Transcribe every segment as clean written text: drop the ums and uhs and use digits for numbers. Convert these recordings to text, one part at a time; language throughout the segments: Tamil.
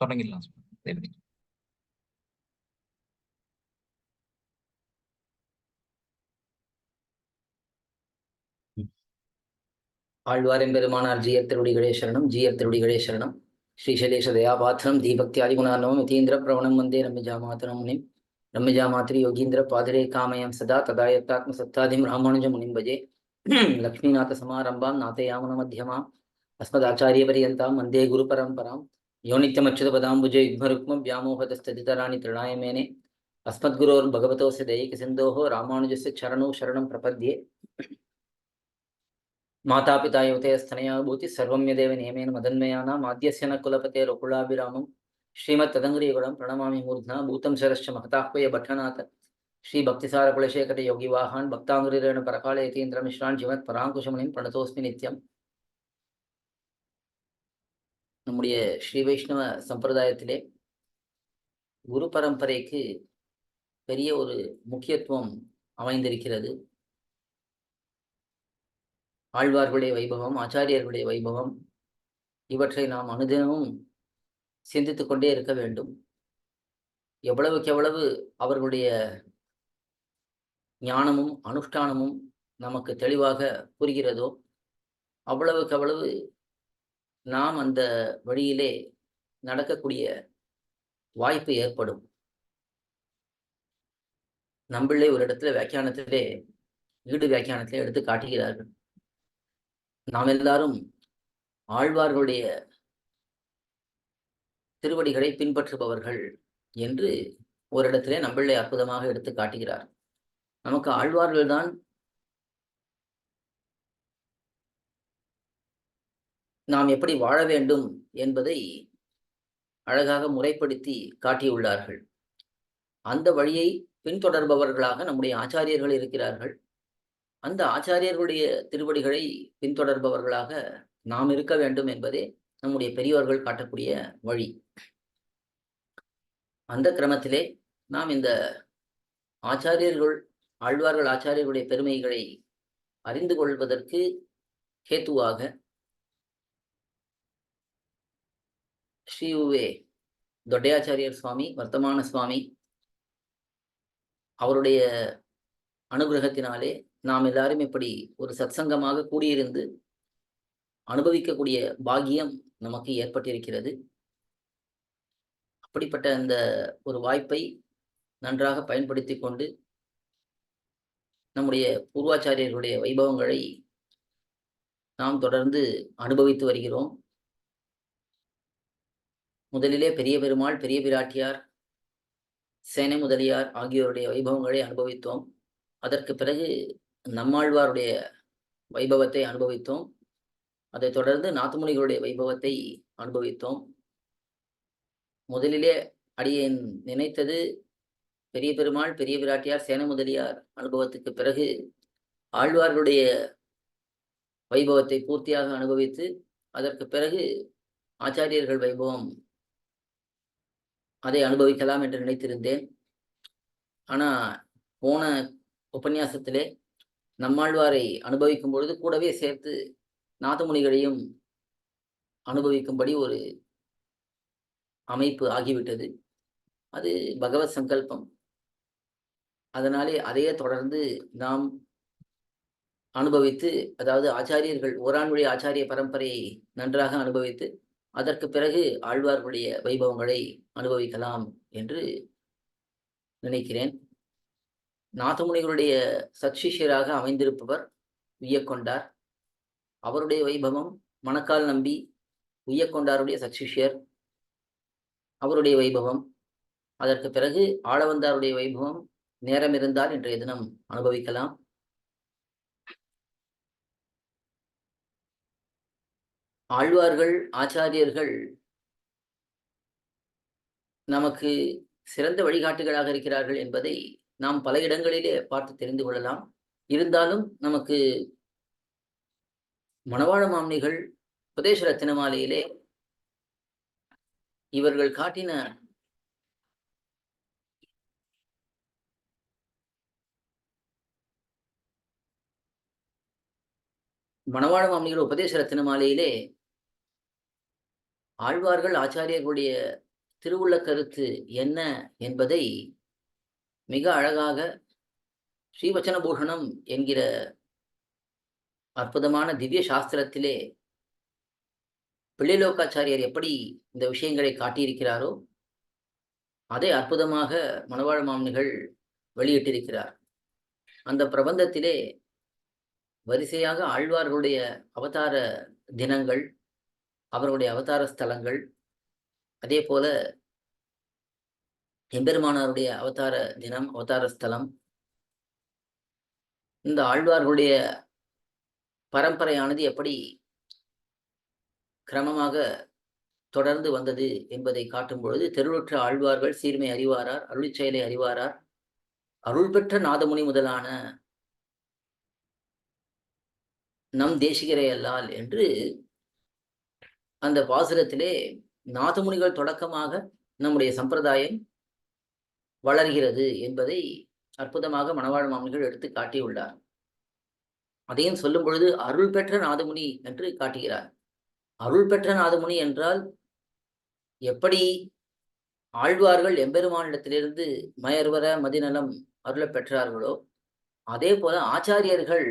தொடங்கிடலாம். சரி. ஆழ்வார் பெருமானார் ஜீயர் திருவடிகளே சரணம். ஜீயர் திருவடிகளே சரணம். ஸ்ரீசலேஷ தயாபாத்திரம் தீபக்தியாதிகுணார்ணவம் யதீந்திர பிரவணம் வந்தே ரம்யஜாமாதரம் முனிம். ரம்யஜாமாத்திரி யோகீந்திர பாதிரே காமயம் சதா ததாயத்தாத்ம சத்தாதிம் ராமானுஜ முனிம் பஜே. லக்ஷ்மீநாத சமாரம்பாம் நாதயாமன மத்தியமாம் அஸ்மதாச்சாரிய பரியந்தாம் வந்தே குரு பரம்பராம். யோ நித்யமச்சுத பதாம்புஜ யுக்மருக்மம் व्यामोहतस्तदितराणि तृणाय मेने अस्मद्गुरोर् भगवतोस्य दैहिक सिन्धोः रामानुजस्य चरणौ शरणं प्रपद्ये. माता पिता युवतयस्तनया भूति सर्वं यदेव नियमेन मदन्मयानाम् आद्यस्य न कुलपते रकुलाभिरामं श्रीमत्तदङ्ग्रियुगलं प्रणमामि मूर्ध्ना भूतं शरश्च महताह्वय भट्टनाथ श्रीभक्तिसारकुलशेखर योगिवाहान् भक्ताङ्ग्रिरेण परकाले यतीन्द्रमिश्रान् जीवत् पराङ्कुशमुनिं प्रणतोऽस्मि नित्यम्. நம்முடைய ஸ்ரீ வைஷ்ணவ சம்பிரதாயத்திலே குரு பரம்பரைக்கு பெரிய ஒரு முக்கியத்துவம் அமைந்திருக்கிறது. ஆழ்வார்களுடைய வைபவம், ஆச்சாரியர்களுடைய வைபவம், இவற்றை நாம் அனுதினமும் சிந்தித்து கொண்டே இருக்க வேண்டும். எவ்வளவுக்கு எவ்வளவு அவர்களுடைய ஞானமும் அனுஷ்டானமும் நமக்கு தெளிவாக புரிகிறதோ அவ்வளவுக்கு அவ்வளவு நாம் அந்த வழியிலே நடக்கக்கூடிய வாய்ப்பு ஏற்படும். நம்பிள்ளை ஒரு இடத்துல வியாக்கியானத்திலே ஈடு வியாக்கியானத்திலே எடுத்து காட்டுகிறார்கள். நாம் எல்லாரும் ஆழ்வார்களுடைய திருவடிகளை பின்பற்றுபவர்கள் என்று ஒரு இடத்திலே நம்பிள்ளை அற்புதமாக எடுத்து காட்டுகிறார். நமக்கு ஆழ்வார்கள் தான் நாம் எப்படி வாழ வேண்டும் என்பதை அழகாக முறைப்படுத்தி காட்டியுள்ளார்கள். அந்த வழியை பின்தொடர்பவர்களாக நம்முடைய ஆச்சாரியர்கள் இருக்கிறார்கள். அந்த ஆச்சாரியர்களுடைய திருவடிகளை பின்தொடர்பவர்களாக நாம் இருக்க வேண்டும் என்பதே நம்முடைய பெரியவர்கள் காட்டக்கூடிய வழி. அந்த கிரமத்திலே நாம் இந்த ஆச்சாரியர்கள், ஆழ்வார்கள் ஆச்சாரியர்களுடைய பெருமைகளை அறிந்து கொள்வதற்கு ஹேத்துவாக ஸ்ரீ உவே தொட்டையாச்சாரியர் சுவாமி, வர்த்தமான சுவாமி அவருடைய அனுகிரகத்தினாலே நாம் எல்லாரும் இப்படி ஒரு சத்சங்கமாக கூடியிருந்து அனுபவிக்கக்கூடிய பாக்கியம் நமக்கு ஏற்பட்டிருக்கிறது. அப்படிப்பட்ட அந்த ஒரு வாய்ப்பை நன்றாக பயன்படுத்தி கொண்டு நம்முடைய பூர்வாச்சாரியர்களுடைய வைபவங்களை நாம் தொடர்ந்து அனுபவித்து வருகிறோம். முதலிலே பெரிய பெருமாள், பெரிய பிராட்டியார், சேனை முதலியார் ஆகியோருடைய வைபவங்களை அனுபவித்தோம். அதற்கு பிறகு நம்மாழ்வாருடைய வைபவத்தை அனுபவித்தோம். அதைத் தொடர்ந்து நாத்துமுனிகளுடைய வைபவத்தை அனுபவித்தோம். முதலிலே அடியேன் நினைத்தது பெரிய பெருமாள், பெரிய பிராட்டியார், சேனை முதலியார் அனுபவத்துக்கு பிறகு ஆழ்வார்களுடைய வைபவத்தை பூர்த்தியாக அனுபவித்து அதற்கு பிறகு ஆச்சாரியர்கள் வைபவம் அதை அனுபவிக்கலாம் என்று நினைத்திருந்தேன். ஆனால் போன உபன்யாசத்திலே நம்மாழ்வாரை அனுபவிக்கும் பொழுது கூடவே சேர்த்து நாதமுனிகளையும் அனுபவிக்கும்படி ஒரு அமைப்பு ஆகிவிட்டது. அது பகவத் சங்கல்பம். அதனாலே அதையே தொடர்ந்து நாம் அனுபவித்து, அதாவது ஆச்சாரியர்கள் ஓராண்வழி ஆச்சாரிய பரம்பரையை நன்றாக அனுபவித்து அதற்கு பிறகு ஆழ்வார்களுடைய வைபவங்களை அனுபவிக்கலாம் என்று நினைக்கிறேன். நாதமுனிகளுடைய சத்சிஷ்யராக அமைந்திருப்பவர் உய்யக்கொண்டார். அவருடைய வைபவம் மணக்கால் நம்பி உய்யக்கொண்டாருடைய சத்சிஷ்யர், அவருடைய வைபவம். அதற்கு பிறகு ஆளவந்தாருடைய வைபவம் நேரம் இருந்தால் இன்றைய தினம் அனுபவிக்கலாம். ஆழ்வார்கள் ஆச்சாரியர்கள் நமக்கு சிறந்த வழிகாட்டுகளாக இருக்கிறார்கள் என்பதை நாம் பல இடங்களிலே பார்த்து தெரிந்து கொள்ளலாம். இருந்தாலும் நமக்கு மணவாள மாமுனிகள் உபதேச ரத்தின மாலையிலே இவர்கள் காட்டின மணவாள மாமுனிகள் உபதேச ரத்தின மாலையிலே ஆழ்வார்கள் ஆச்சாரியர்களுடைய திருவுள்ள கருத்து என்ன என்பதை மிக அழகாக ஸ்ரீவச்சனபூஷணம் என்கிற அற்புதமான திவ்ய சாஸ்திரத்திலே பிள்ளைலோக்காச்சாரியர் எப்படி இந்த விஷயங்களை காட்டியிருக்கிறாரோ அதை அற்புதமாக மணவாழ மாமுனிகள் வெளியிட்டிருக்கிறார். அந்த பிரபந்தத்திலே வரிசையாக ஆழ்வார்களுடைய அவதார தினங்கள், அவர்களுடைய அவதார ஸ்தலங்கள், அதே போல எம்பெருமானாருடைய அவதார தினம், அவதார ஸ்தலம், இந்த ஆழ்வார்களுடைய பரம்பரையானது எப்படி கிரமமாக தொடர்ந்து வந்தது என்பதை காட்டும் பொழுது, தெருளுற்ற ஆழ்வார்கள் சீர்மை அறிவாரார், அருளிச் செயலை அறிவாரார், அருள் பெற்ற நாதமுனி முதலான நம் தேசிகரை அல்லால் என்று அந்த பாசுரத்திலே நாதமுனிகள் தொடக்கமாக நம்முடைய சம்பிரதாயம் வளர்கிறது என்பதை அற்புதமாக மணவாழ மாமுனிகள் எடுத்து காட்டியுள்ளார். அதையும் சொல்லும் பொழுது அருள் பெற்ற நாதமுனி என்று காட்டுகிறார். அருள் பெற்ற நாதமுனி என்றால் எப்படி ஆழ்வார்கள் எம்பெருமானிடத்திலிருந்து மயர்வர மதிநலம் அருள பெற்றார்களோ அதே போல ஆச்சாரியர்கள்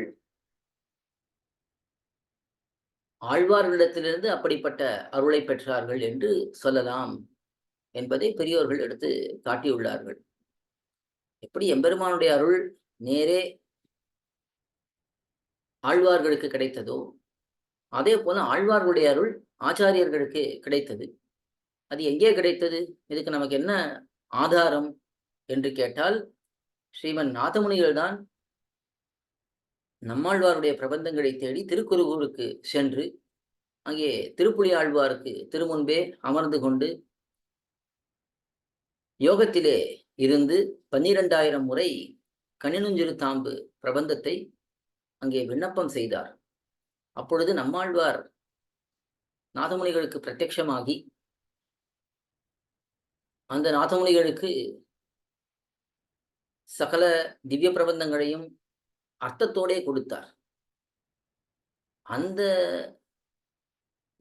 ஆழ்வார்களிடத்திலிருந்து அப்படிப்பட்ட அருளை பெற்றார்கள் என்று சொல்லலாம் என்பதை பெரியோர்கள் எடுத்து காட்டியுள்ளார்கள். எப்படி எம்பெருமானுடைய அருள் நேரே ஆழ்வார்களுக்கு கிடைத்ததோ அதே போல ஆழ்வார்களுடைய அருள் ஆச்சாரியர்களுக்கு கிடைத்தது. அது எங்கே கிடைத்தது? இதுக்கு நமக்கு என்ன ஆதாரம் என்று கேட்டால், ஸ்ரீமன் நாதமுனிகள் தான் நம்மாழ்வாருடைய பிரபந்தங்களை தேடி திருக்குறுகூருக்கு சென்று அங்கே திருப்புலி ஆழ்வாருக்கு திருமுன்பே அமர்ந்து கொண்டு யோகத்திலே இருந்து 12,000 முறை கனினுஞ்சிறு தாம்பு பிரபந்தத்தை அங்கே விண்ணப்பம் செய்தார். அப்பொழுது நம்மாழ்வார் நாதமுனிகளுக்கு பிரத்யட்சமாகி அந்த நாதமுனிகளுக்கு சகல திவ்ய பிரபந்தங்களையும் அர்த்தத்தோடே கொடுத்தார். அந்த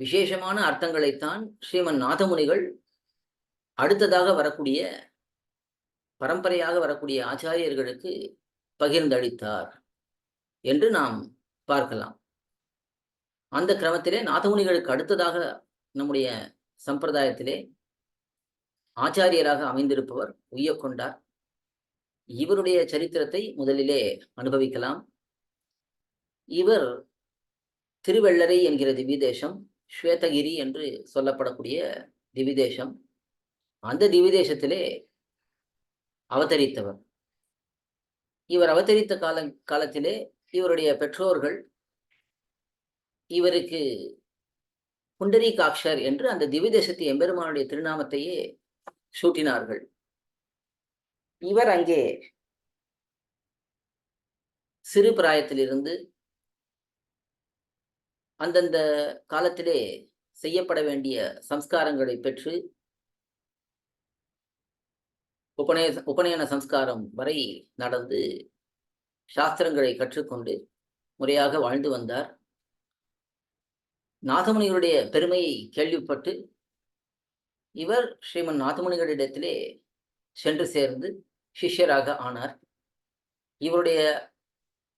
விசேஷமான அர்த்தங்களைத்தான் ஸ்ரீமன் நாதமுனிகள் அடுத்ததாக வரக்கூடிய பரம்பரையாக வரக்கூடிய ஆச்சாரியர்களுக்கு பகிர்ந்தளித்தார் என்று நாம் பார்க்கலாம். அந்த கிரமத்திலே நாதமுனிகளுக்கு அடுத்ததாக நம்முடைய சம்பிரதாயத்திலே ஆச்சாரியராக அமைந்திருப்பவர் உய்யக்கொண்டார். இவருடைய சரித்திரத்தை முதலிலே அனுபவிக்கலாம். இவர் திருவெள்ளரை என்கிற திவ்யதேசம், ஸ்வேதகிரி என்று சொல்லப்படக்கூடிய திவ்யதேசம், அந்த திவ்யதேசத்திலே அவதரித்தவர். இவர் அவதரித்த காலத்திலே இவருடைய பெற்றோர்கள் இவருக்கு புண்டரீகாக்ஷர் என்று அந்த திவ்யதேசத்து எம்பெருமானுடைய திருநாமத்தையே சூட்டினார்கள். இவர் அங்கே சிறு பிராயத்திலிருந்து அந்தந்த காலத்திலே செய்யப்பட வேண்டிய சம்ஸ்காரங்களை பெற்று உபநயன சம்ஸ்காரம் வரை நடந்து சாஸ்திரங்களை கற்றுக்கொண்டு முறையாக வாழ்ந்து வந்தார். நாதமுனிகளுடைய பெருமையை கேள்விப்பட்டு இவர் ஸ்ரீமன் நாதமுனிகளிடத்திலே சென்று சேர்ந்து சிஷ்யராக ஆனார். இவருடைய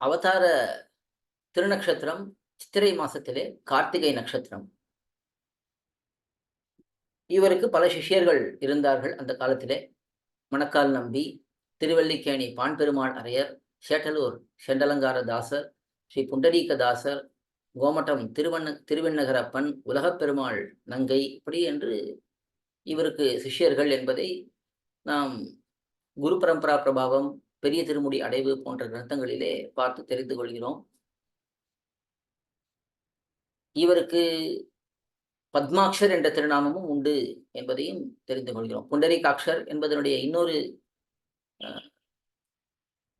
அவதார திருநக்ஷத்திரம் சித்திரை மாசத்திலே கார்த்திகை நட்சத்திரம். இவருக்கு பல சிஷ்யர்கள் இருந்தார்கள் அந்த காலத்திலே. மணக்கால் நம்பி, திருவல்லிக்கேணி பான்பெருமாள் அரையர், சேட்டலூர் செண்டலங்கார தாசர், ஸ்ரீ புண்டரீக தாசர், கோமட்டம் திருவெண்ணகரப்பன், உலகப் பெருமாள் நங்கை, இப்படி என்று இவருக்கு சிஷ்யர்கள் என்பதை நாம் குரு பரம்பரா பிரபாவம், பெரிய திருமுடி அடைவு போன்ற கிரந்தங்களிலே பார்த்து தெரிந்து கொள்கிறோம். இவருக்கு பத்மாக்ஷர் என்ற திருநாமமும் உண்டு என்பதையும் தெரிந்து கொள்கிறோம். புண்டரீகாக்ஷர் என்பதனுடைய இன்னொரு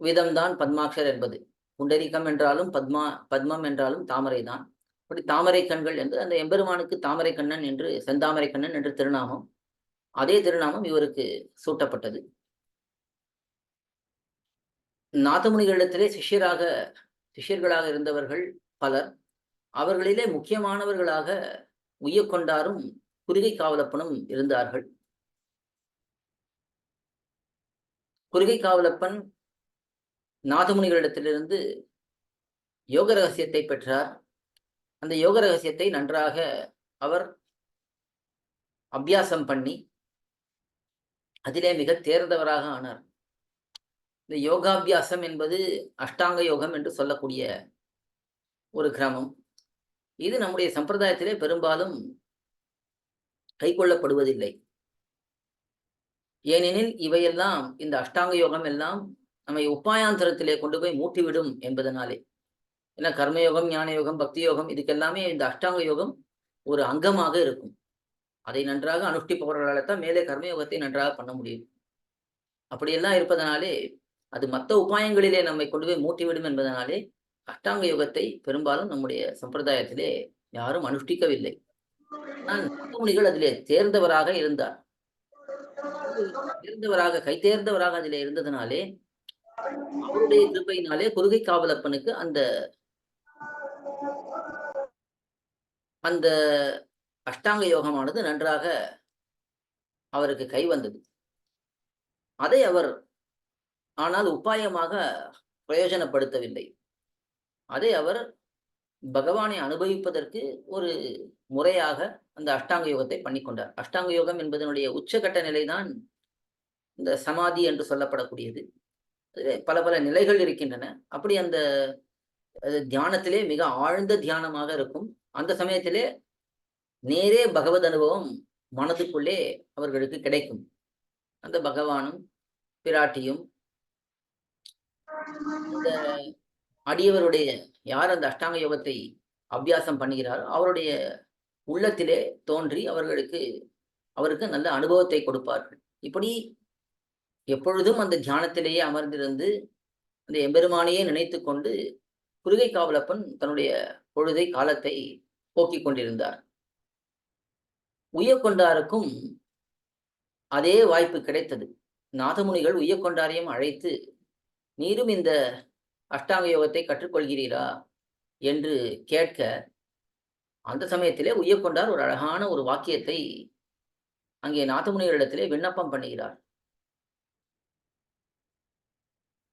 விதம்தான் பத்மாக்ஷர் என்பது. புண்டரீகம் என்றாலும் பத்மம் என்றாலும் தாமரை தான். அப்படி தாமரை கண்கள் என்று அந்த எம்பெருமானுக்கு தாமரை கண்ணன் என்று, செந்தாமரை கண்ணன் என்று திருநாமம். அதே திருநாமம் இவருக்கு சூட்டப்பட்டது. நாதமுனிகளிடத்திலே சிஷ்யர்களாக இருந்தவர்கள் பலர். அவர்களிலே முக்கியமானவர்களாக உய்யக்கொண்டாரும் குருகை காவலப்பனும் இருந்தார்கள். குருகை காவலப்பன் நாதமுனிகளிடத்திலிருந்து யோக ரகசியத்தை பெற்றார். அந்த யோக ரகசியத்தை நன்றாக அவர் அபியாசம் பண்ணி அதிலே மிக தேர்ந்தவராக ஆனார். இந்த யோகாபியாசம் என்பது அஷ்டாங்க யோகம் என்று சொல்லக்கூடிய ஒரு கிரமம். இது நம்முடைய சம்பிரதாயத்திலே பெரும்பாலும் கைக்கொள்ளப்படுவதில்லை. ஏனெனில் இவையெல்லாம், இந்த அஷ்டாங்க யோகம் எல்லாம் நம்மை உபாயாந்தரத்திலே கொண்டு போய் மூட்டிவிடும் என்பதனாலே. ஏன்னா கர்மயோகம், ஞான யோகம், பக்தி யோகம், இதுக்கெல்லாமே இந்த அஷ்டாங்க யோகம் ஒரு அங்கமாக இருக்கும். அதை நன்றாக அனுஷ்டிப்பவர்களால் தான் மேலே கர்மயோகத்தை நன்றாக பண்ண முடியும். அப்படியெல்லாம் இருப்பதனாலே அது மற்ற உபாயங்களிலே நம்மை கொண்டு போய் மூட்டிவிடும் என்பதனாலே அஷ்டாங்க யோகத்தை பெரும்பாலும் நம்முடைய சம்பிரதாயத்திலே யாரும் அனுஷ்டிக்கவில்லை. ஆனால் நாதமுனிகள் அதிலே தேர்ந்தவராக இருந்தார். தேர்ந்தவராக, கைதேர்ந்தவராக அதிலே இருந்ததனாலே அவருடைய கிருபையினாலே குருகை காவலப்பனுக்கு அந்த அந்த அஷ்டாங்க யோகமானது நன்றாக அவருக்கு கை வந்தது. அதை அவர் ஆனால் உபாயமாக பிரயோஜனப்படுத்தவில்லை. அதை அவர் பகவானை அனுபவிப்பதற்கு ஒரு முறையாக அந்த அஷ்டாங்க யோகத்தை பண்ணிக்கொண்டார். அஷ்டாங்க யோகம் என்பதனுடைய உச்சகட்ட நிலைதான் இந்த சமாதி என்று சொல்லப்படக்கூடியது. பல பல நிலைகள் இருக்கின்றன. அப்படி அந்த தியானத்திலே மிக ஆழ்ந்த தியானமாக இருக்கும். அந்த சமயத்திலே நேரே பகவத் அனுபவம் மனதுக்குள்ளே அவர்களுக்கு கிடைக்கும். அந்த பகவானும் பிராட்டியும் இந்த அடியவருடைய, யார் அந்த அஷ்டாங்க யோகத்தை அபியாசம் பண்ணுகிறாரோ அவருடைய உள்ளத்திலே தோன்றி அவருக்கு நல்ல அனுபவத்தை கொடுப்பார்கள். இப்படி எப்பொழுதும் அந்த தியானத்திலேயே அமர்ந்திருந்து அந்த எம்பெருமானையே நினைத்து கொண்டு குருகை காவலப்பன் தன்னுடைய பொழுதை, காலத்தை போக்கிக் கொண்டிருந்தார். உய்யக்கொண்டாருக்கும் அதே வாய்ப்பு கிடைத்தது. நாதமுனிகள் உய்யக்கொண்டாரையும் அழைத்து, நீரும் இந்த அஷ்டாங்க யோகத்தை கற்றுக்கொள்கிறீரா என்று கேட்க, அந்த சமயத்திலே உய்யக்கொண்டார் ஒரு அழகான ஒரு வாக்கியத்தை அங்கே நாதமுனிகளிடத்திலே விண்ணப்பம் பண்ணுகிறார்.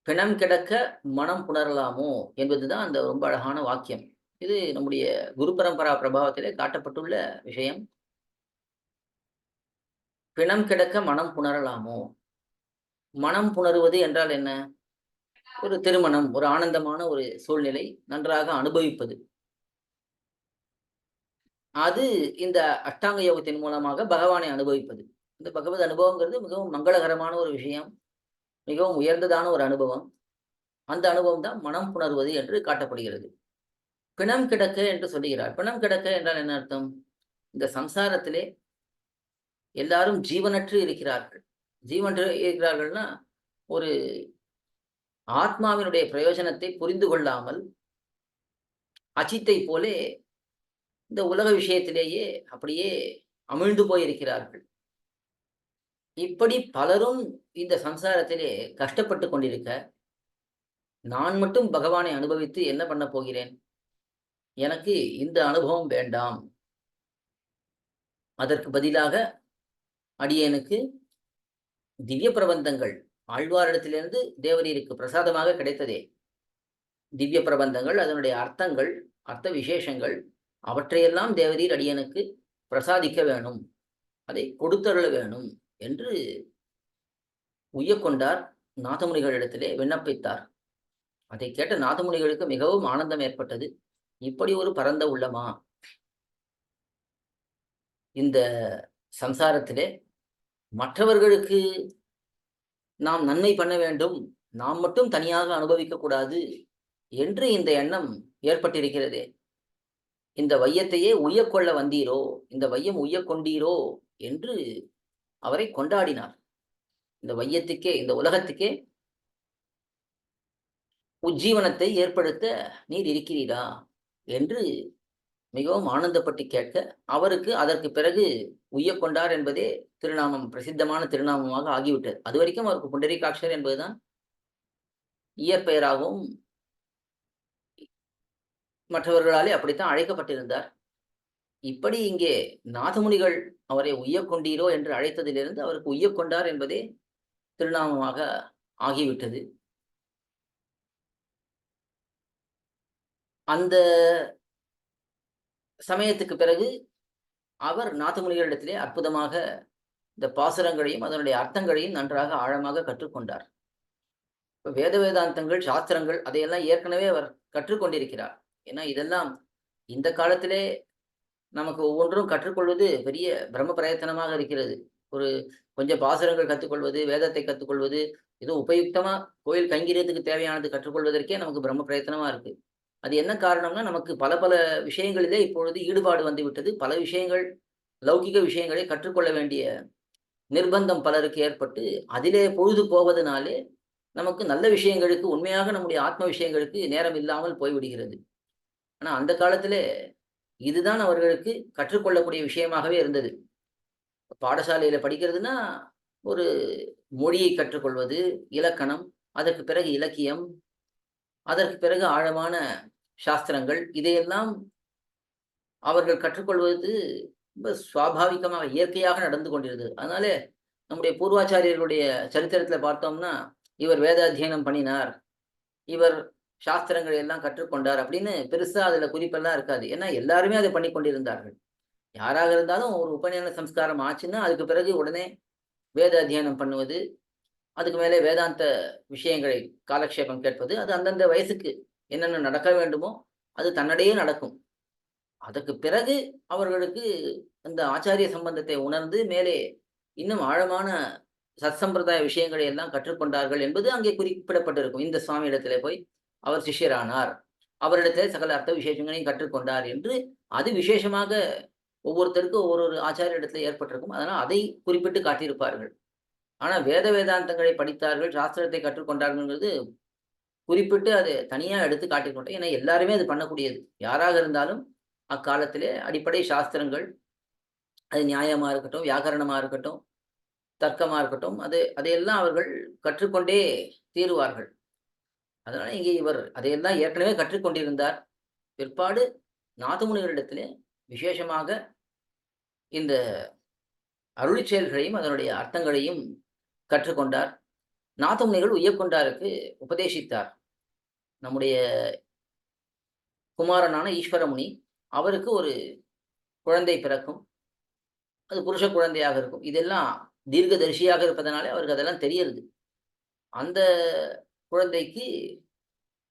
பிணம் கிடக்க மனம் புணரலாமோ என்பதுதான் அந்த ரொம்ப அழகான வாக்கியம். இது நம்முடைய குரு பரம்பரா பிரபாவத்திலே காட்டப்பட்டுள்ள விஷயம். பிணம் கிடக்க மனம் புணரலாமோ? மனம் புணருவது என்றால் என்ன? ஒரு திருமணம், ஒரு ஆனந்தமான ஒரு சூழ்நிலை, நன்றாக அனுபவிப்பது. அது இந்த அஷ்டாங்க யோகத்தின் மூலமாக பகவானை அனுபவிப்பது. இந்த பகவத் அனுபவங்கிறது மிகவும் மங்களகரமான ஒரு விஷயம், மிகவும் உயர்ந்ததான ஒரு அனுபவம். அந்த அனுபவம் தான் மனம் புணர்வது என்று காட்டப்படுகிறது. பிணம் கிடக்க என்று சொல்லுகிறார். பிணம் கிடக்க என்றால் என்ன அர்த்தம்? இந்த சம்சாரத்திலே எல்லாரும் ஜீவனற்று இருக்கிறார்கள். ஜீவனற்று இருக்கிறார்கள்னா ஒரு ஆத்மாவினுடைய பிரயோஜனத்தை புரிந்து கொள்ளாமல் அச்சித்தை போலே இந்த உலக விஷயத்திலேயே அப்படியே அமிழ்ந்து போயிருக்கிறார்கள். இப்படி பலரும் இந்த சம்சாரத்திலே கஷ்டப்பட்டு கொண்டிருக்க, நான் மட்டும் பகவானை அனுபவித்து என்ன பண்ண போகிறேன்? எனக்கு இந்த அனுபவம் வேண்டாம். அதற்கு பதிலாக அடியேனுக்கு திவ்ய பிரபந்தங்கள், ஆழ்வாரிடத்திலிருந்து தேவரீருக்கு பிரசாதமாக கிடைத்ததே திவ்ய பிரபந்தங்கள், அதனுடைய அர்த்தங்கள், அர்த்த விசேஷங்கள், அவற்றையெல்லாம் தேவரீர் அடியனுக்கு பிரசாதிக்க வேணும், அதை கொடுத்தருள வேணும் என்று உய்யக்கொண்டார் நாதமுனிகளிடத்திலே விண்ணப்பித்தார். அதை கேட்ட நாதமுனிகளுக்கு மிகவும் ஆனந்தம் ஏற்பட்டது. இப்படி ஒரு பரந்த உள்ளமா இந்த சம்சாரத்திலே? மற்றவர்களுக்கு நாம் நன்மை பண்ண வேண்டும், நாம் மட்டும் தனியாக அனுபவிக்க கூடாது என்று இந்த எண்ணம் ஏற்பட்டிருக்கிறதே. இந்த வையத்தையே உய்யக்கொள்ள வந்தீரோ, இந்த வையம் உய்யக்கொண்டீரோ என்று அவரை கொண்டாடினார். இந்த வையத்துக்கே, இந்த உலகத்துக்கே உஜ்ஜீவனத்தை ஏற்படுத்த நீர் இருக்கிறீரா என்று மிகவும் ஆனந்தப்பட்டு கேட்க, அவருக்கு அதற்கு பிறகு உய்யக்கொண்டார் என்பதே திருநாமம், பிரசித்தமான திருநாமமாக ஆகிவிட்டது. அது வரைக்கும் அவருக்கு புண்டரீகாட்சர் என்பதுதான் இப்படி இங்கே நாதமுனிகள் அவரை உய்யக்கொண்டீரோ என்று அழைத்ததிலிருந்து அவருக்கு உய்யக்கொண்டார் என்பதே திருநாமமாக ஆகிவிட்டது. அந்த சமயத்துக்கு பிறகு அவர் நாதமுனிகளிடத்திலே அற்புதமாக இந்த பாசுரங்களையும் அதனுடைய அர்த்தங்களையும் நன்றாக ஆழமாக கற்றுக்கொண்டார். வேத வேதாந்தங்கள், சாஸ்திரங்கள் அதையெல்லாம் ஏற்கனவே அவர் கற்றுக்கொண்டிருக்கிறார். ஏன்னா இதெல்லாம் இந்த காலத்திலே நமக்கு ஒவ்வொன்றும் கற்றுக்கொள்வது பெரிய பிரம்ம பிரயத்தனமாக இருக்கிறது. ஒரு கொஞ்சம் பாசுரங்கள் கற்றுக்கொள்வது, வேதத்தை கற்றுக்கொள்வது, ஏதோ உபயுக்தமா கோயில் கைங்கரியத்துக்கு தேவையானது கற்றுக்கொள்வதற்கே நமக்கு பிரம்ம பிரயத்தனமா இருக்கு. அது என்ன காரணம்னா, நமக்கு பல பல விஷயங்களிலே இப்பொழுது ஈடுபாடு வந்துவிட்டது. பல விஷயங்கள், லௌகிக விஷயங்களை கற்றுக்கொள்ள வேண்டிய நிர்பந்தம் பலருக்கு ஏற்பட்டு, அதிலே பொழுது போவதனாலே நமக்கு நல்ல விஷயங்களுக்கு, உண்மையாக நம்முடைய ஆத்ம விஷயங்களுக்கு நேரம் இல்லாமல் போய்விடுகிறது. ஆனா அந்த காலத்திலே இதுதான் அவர்களுக்கு கற்றுக்கொள்ளக்கூடிய விஷயமாகவே இருந்தது. பாடசாலையில படிக்கிறதுன்னா, ஒரு மொழியை கற்றுக்கொள்வது, இலக்கணம், அதற்கு பிறகு இலக்கியம், அதற்கு பிறகு ஆழமான சாஸ்திரங்கள், இதையெல்லாம் அவர்கள் கற்றுக்கொள்வது ரொம்ப சுவாபாவிகமாக, இயற்கையாக நடந்து கொண்டிருந்தது. அதனாலே நம்முடைய பூர்வாச்சாரியர்களுடைய சரித்திரத்தில பார்த்தோம்னா, இவர் வேத அத்தியனம் பண்ணினார், இவர் சாஸ்திரங்களை எல்லாம் கற்றுக்கொண்டார் அப்படின்னு பெருசா அதுல குறிப்பெல்லாம் இருக்காது. ஏன்னா எல்லாருமே அதை பண்ணிக் கொண்டிருந்தார்கள். யாராக இருந்தாலும் ஒரு உபநயன சம்ஸ்காரம் ஆச்சுன்னா, அதுக்கு பிறகு உடனே வேத அத்தியனம் பண்ணுவது, அதுக்கு மேலே வேதாந்த விஷயங்களை காலக்ஷேபம் கேட்பது, அது அந்தந்த வயசுக்கு என்னென்ன நடக்க வேண்டுமோ, அது தன்னடையே நடக்கும். அதற்கு பிறகு அவர்களுக்கு அந்த ஆச்சாரிய சம்பந்தத்தை உணர்ந்து, மேலே இன்னும் ஆழமான சத்சம்பிரதாய விஷயங்களை எல்லாம் கற்றுக்கொண்டார்கள் என்பது அங்கே குறிப்பிடப்பட்டிருக்கும். இந்த சுவாமி இடத்திலே போய் அவர் சிஷ்யரானார். அவரிடத்திலே சகல அர்த்த விசேஷங்களையும் கற்றுக்கொண்டார் என்று அது விசேஷமாக ஒவ்வொருத்தருக்கும் ஒரு ஒரு ஆச்சாரியரிடத்திலே ஏற்பட்டிருக்கும். அதனால் அதை குறிப்பிட்டு காட்டியிருப்பார்கள். ஆனா வேத வேதாந்தங்களை படித்தார்கள், சாஸ்திரத்தை கற்றுக்கொண்டார்கள்ங்கிறது குறிப்பிட்டு அது தனியா எடுத்து காட்டிக்கொண்டேன். ஏன்னா எல்லாருமே அது பண்ணக்கூடியது. யாராக இருந்தாலும் அக்காலத்திலே அடிப்படை சாஸ்திரங்கள், அது நியாயமா இருக்கட்டும், வியாக்கரணமா இருக்கட்டும், தர்க்கமா இருக்கட்டும், அதையெல்லாம் அவர்கள் கற்றுக்கொண்டே தீருவார்கள். அதனால இங்கே இவர் அதையெல்லாம் ஏற்கனவே கற்றுக்கொண்டிருந்தார். பிற்பாடு நாதமுனிகளிடத்திலே விசேஷமாக இந்த அருளிச் செயல்களையும், அதனுடைய அர்த்தங்களையும் கற்றுக்கொண்டார். நாதமுனிகள் உய்யக்கொண்டாருக்கு உபதேசித்தார். நம்முடைய குமாரனான ஈஸ்வரமுனி, அவருக்கு ஒரு குழந்தை பிறக்கும். அது புருஷ குழந்தையாக இருக்கும். இதெல்லாம் தீர்க்கதரிசியாக இருப்பதனாலே அவருக்கு அதெல்லாம் தெரியறது. அந்த குழந்தைக்கு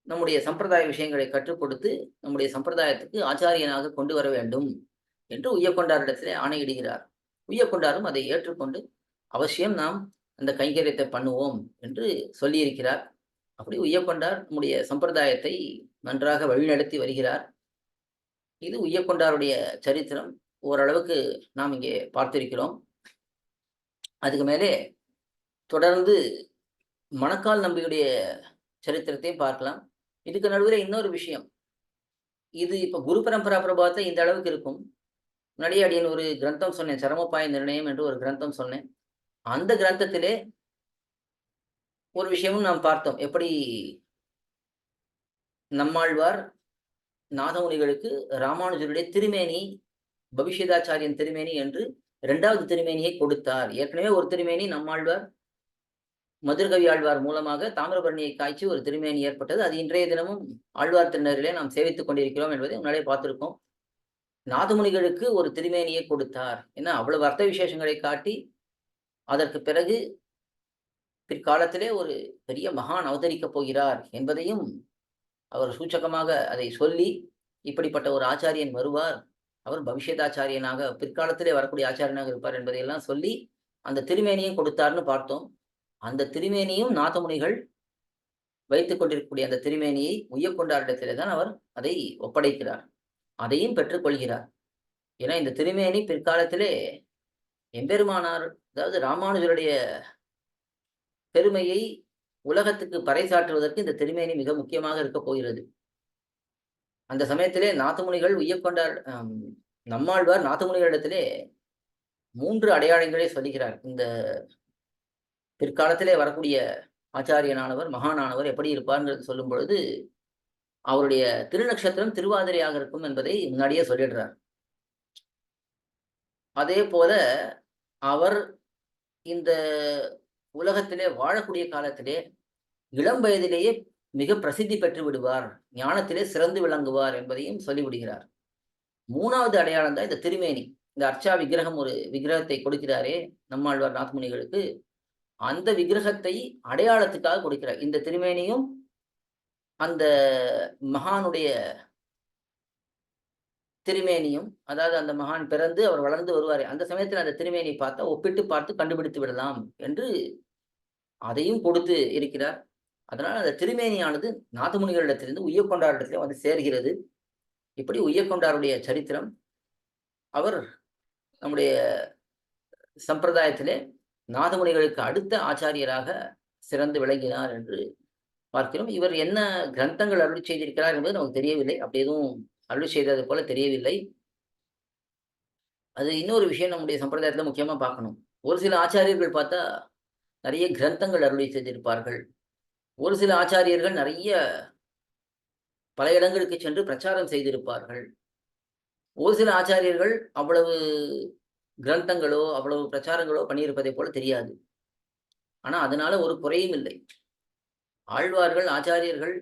நம்முடைய சம்பிரதாய விஷயங்களை கற்றுக் கொடுத்து, நம்முடைய சம்பிரதாயத்துக்கு ஆச்சாரியனாக கொண்டு வர வேண்டும் என்று உய்யக்கொண்டாரிடத்திலே ஆணையிடுகிறார். உய்யக்கொண்டாரும் அதை ஏற்றுக்கொண்டு, அவசியம் நாம் அந்த கைங்கரியத்தை பண்ணுவோம் என்று சொல்லியிருக்கிறார். அப்படி உய்யக்கொண்டார் நம்முடைய சம்பிரதாயத்தை நன்றாக வழிநடத்தி வருகிறார். இது உய்யக்கொண்டாருடைய சரித்திரம். ஓரளவுக்கு நாம் இங்கே பார்த்திருக்கிறோம். அதுக்கு மேலே தொடர்ந்து மணக்கால் நம்பியுடைய சரித்திரத்தையும் பார்க்கலாம். இதுக்கு நடுவுல இன்னொரு விஷயம். இது இப்ப குரு பரம்பரா பிரபாவத்துல இந்த அளவுக்கு இருக்கும். முன்னாடியே அடியேன் ஒரு கிரந்தம் சொன்னேன். சரமோபாய நிர்ணயம் என்று ஒரு கிரந்தம் சொன்னேன். அந்த கிரந்தத்திலே ஒரு விஷயமும் நாம் பார்த்தோம். எப்படி நம்மாழ்வார் நாதமுனிகளுக்கு ராமானுஜருடைய திருமேனி, பவிஷ்யதாச்சாரியன் திருமேனி என்று 2வது திருமேனியை கொடுத்தார். ஏற்கனவே ஒரு திருமேனி நம்மாழ்வார் மதுரகவி ஆழ்வார் மூலமாக தாமிரபரணியை காய்ச்சி ஒரு திருமேனி ஏற்பட்டது. அது இன்றைய தினமும் ஆழ்வார் திருநகரிலே நாம் சேவித்துக் கொண்டிருக்கிறோம் என்பதை முன்னாடியே பார்த்திருக்கோம். நாதமுனிகளுக்கு ஒரு திருமேனியை கொடுத்தார். ஏன்னா அவ்வளவு அர்த்த விசேஷங்களை காட்டி, அதற்கு பிறகு பிற்காலத்திலே ஒரு பெரிய மகான் அவதரிக்கப் போகிறார் என்பதையும் அவர் சூச்சகமாக அதை சொல்லி, இப்படிப்பட்ட ஒரு ஆச்சாரியன் வருவார், அவர் பவிஷ்யதாச்சாரியனாக பிற்காலத்திலே வரக்கூடிய ஆச்சாரியனாக இருப்பார் என்பதையெல்லாம் சொல்லி, அந்த திருமேனியை கொடுத்தார்ன்னு பார்த்தோம். அந்த திருமேனியும் நாதமுனிகள் வைத்துக் கொண்டிருக்கக்கூடிய அந்த திருமேனியை உய்யக்கொண்டாரிடத்திலே தான் அவர் அதை ஒப்படைக்கிறார். அதையும் பெற்றுக்கொள்கிறார். ஏன்னா இந்த திருமேனி பிற்காலத்திலே எம்பெருமானார், அதாவது ராமானுஜருடைய பெருமையை உலகத்துக்கு பறைசாற்றுவதற்கு இந்த திருமேனி மிக முக்கியமாக இருக்கப் போகிறது. அந்த சமயத்திலே நாதமுனிகள் உய்யக்கொண்டார் நம்மாழ்வார் நாதமுனிகளிடத்திலே 3 அடையாளங்களை சொல்லுகிறார். இந்த பிற்காலத்திலே வரக்கூடிய ஆச்சாரியனானவர், மகானானவர் எப்படி இருப்பார்ங்கிறது சொல்லும் பொழுது, அவருடைய திருநக்ஷத்திரம் திருவாதிரையாக இருக்கும் என்பதை முன்னாடியே சொல்லிடுறார். அதே போல அவர் இந்த உலகத்திலே வாழக்கூடிய காலத்திலே இளம் வயதிலேயே மிக பிரசித்தி பெற்று விடுவார், ஞானத்திலே சிறந்து விளங்குவார் என்பதையும் சொல்லிவிடுகிறார். 3வது அடையாளம் தான் இந்த திருமேனி. இந்த அர்ச்சா விக்கிரகம் ஒரு விக்கிரகத்தை கொடுக்கிறாரே நம்மாழ்வார் நாதமுனிகளுக்கு, அந்த விக்கிரகத்தை அடையாளத்துக்காக கொடுக்கிறார். இந்த திருமேனியும் அந்த மகானுடைய திருமேனியும், அதாவது அந்த மகான் பிறந்து அவர் வளர்ந்து வருவாரே, அந்த சமயத்தில் அந்த திருமேனி பார்த்தா ஒப்பிட்டு பார்த்து கண்டுபிடித்து விடலாம் என்று அதையும் கொடுத்து இருக்கிறார். அதனால் அந்த திருமேனியானது நாதமுனிகளிடத்திலிருந்து உய்யக்கொண்டாரிடத்திலே வந்து சேர்கிறது. இப்படி உய்யக்கொண்டாருடைய சரித்திரம், அவர் நம்முடைய சம்பிரதாயத்திலே நாதமுனிகளுக்கு அடுத்த ஆச்சாரியராக சிறந்து விளங்கினார் என்று பார்க்கிறோம். இவர் என்ன கிரந்தங்கள் அருளி செய்திருக்கிறார் என்பது நமக்கு தெரியவில்லை. அப்படி எதுவும் அருளி செய்தது போல தெரியவில்லை. அது இன்னொரு விஷயம் நம்முடைய சம்பிரதாயத்துல முக்கியமா பார்க்கணும். ஒரு சில ஆச்சாரியர்கள் பார்த்தா நிறைய கிரந்தங்கள் அருளி செய்திருப்பார்கள். ஒரு சில ஆச்சாரியர்கள் நிறைய பல இடங்களுக்கு சென்று பிரச்சாரம் செய்திருப்பார்கள். ஒரு சில ஆச்சாரியர்கள் அவ்வளவு கிரந்தங்களோ அவ்வளவு பிரச்சாரங்களோ பண்ணியிருப்பதை போல தெரியாது. ஆனா அதனால ஒரு குறையும் இல்லை. ஆழ்வார்கள், ஆச்சாரியர்கள்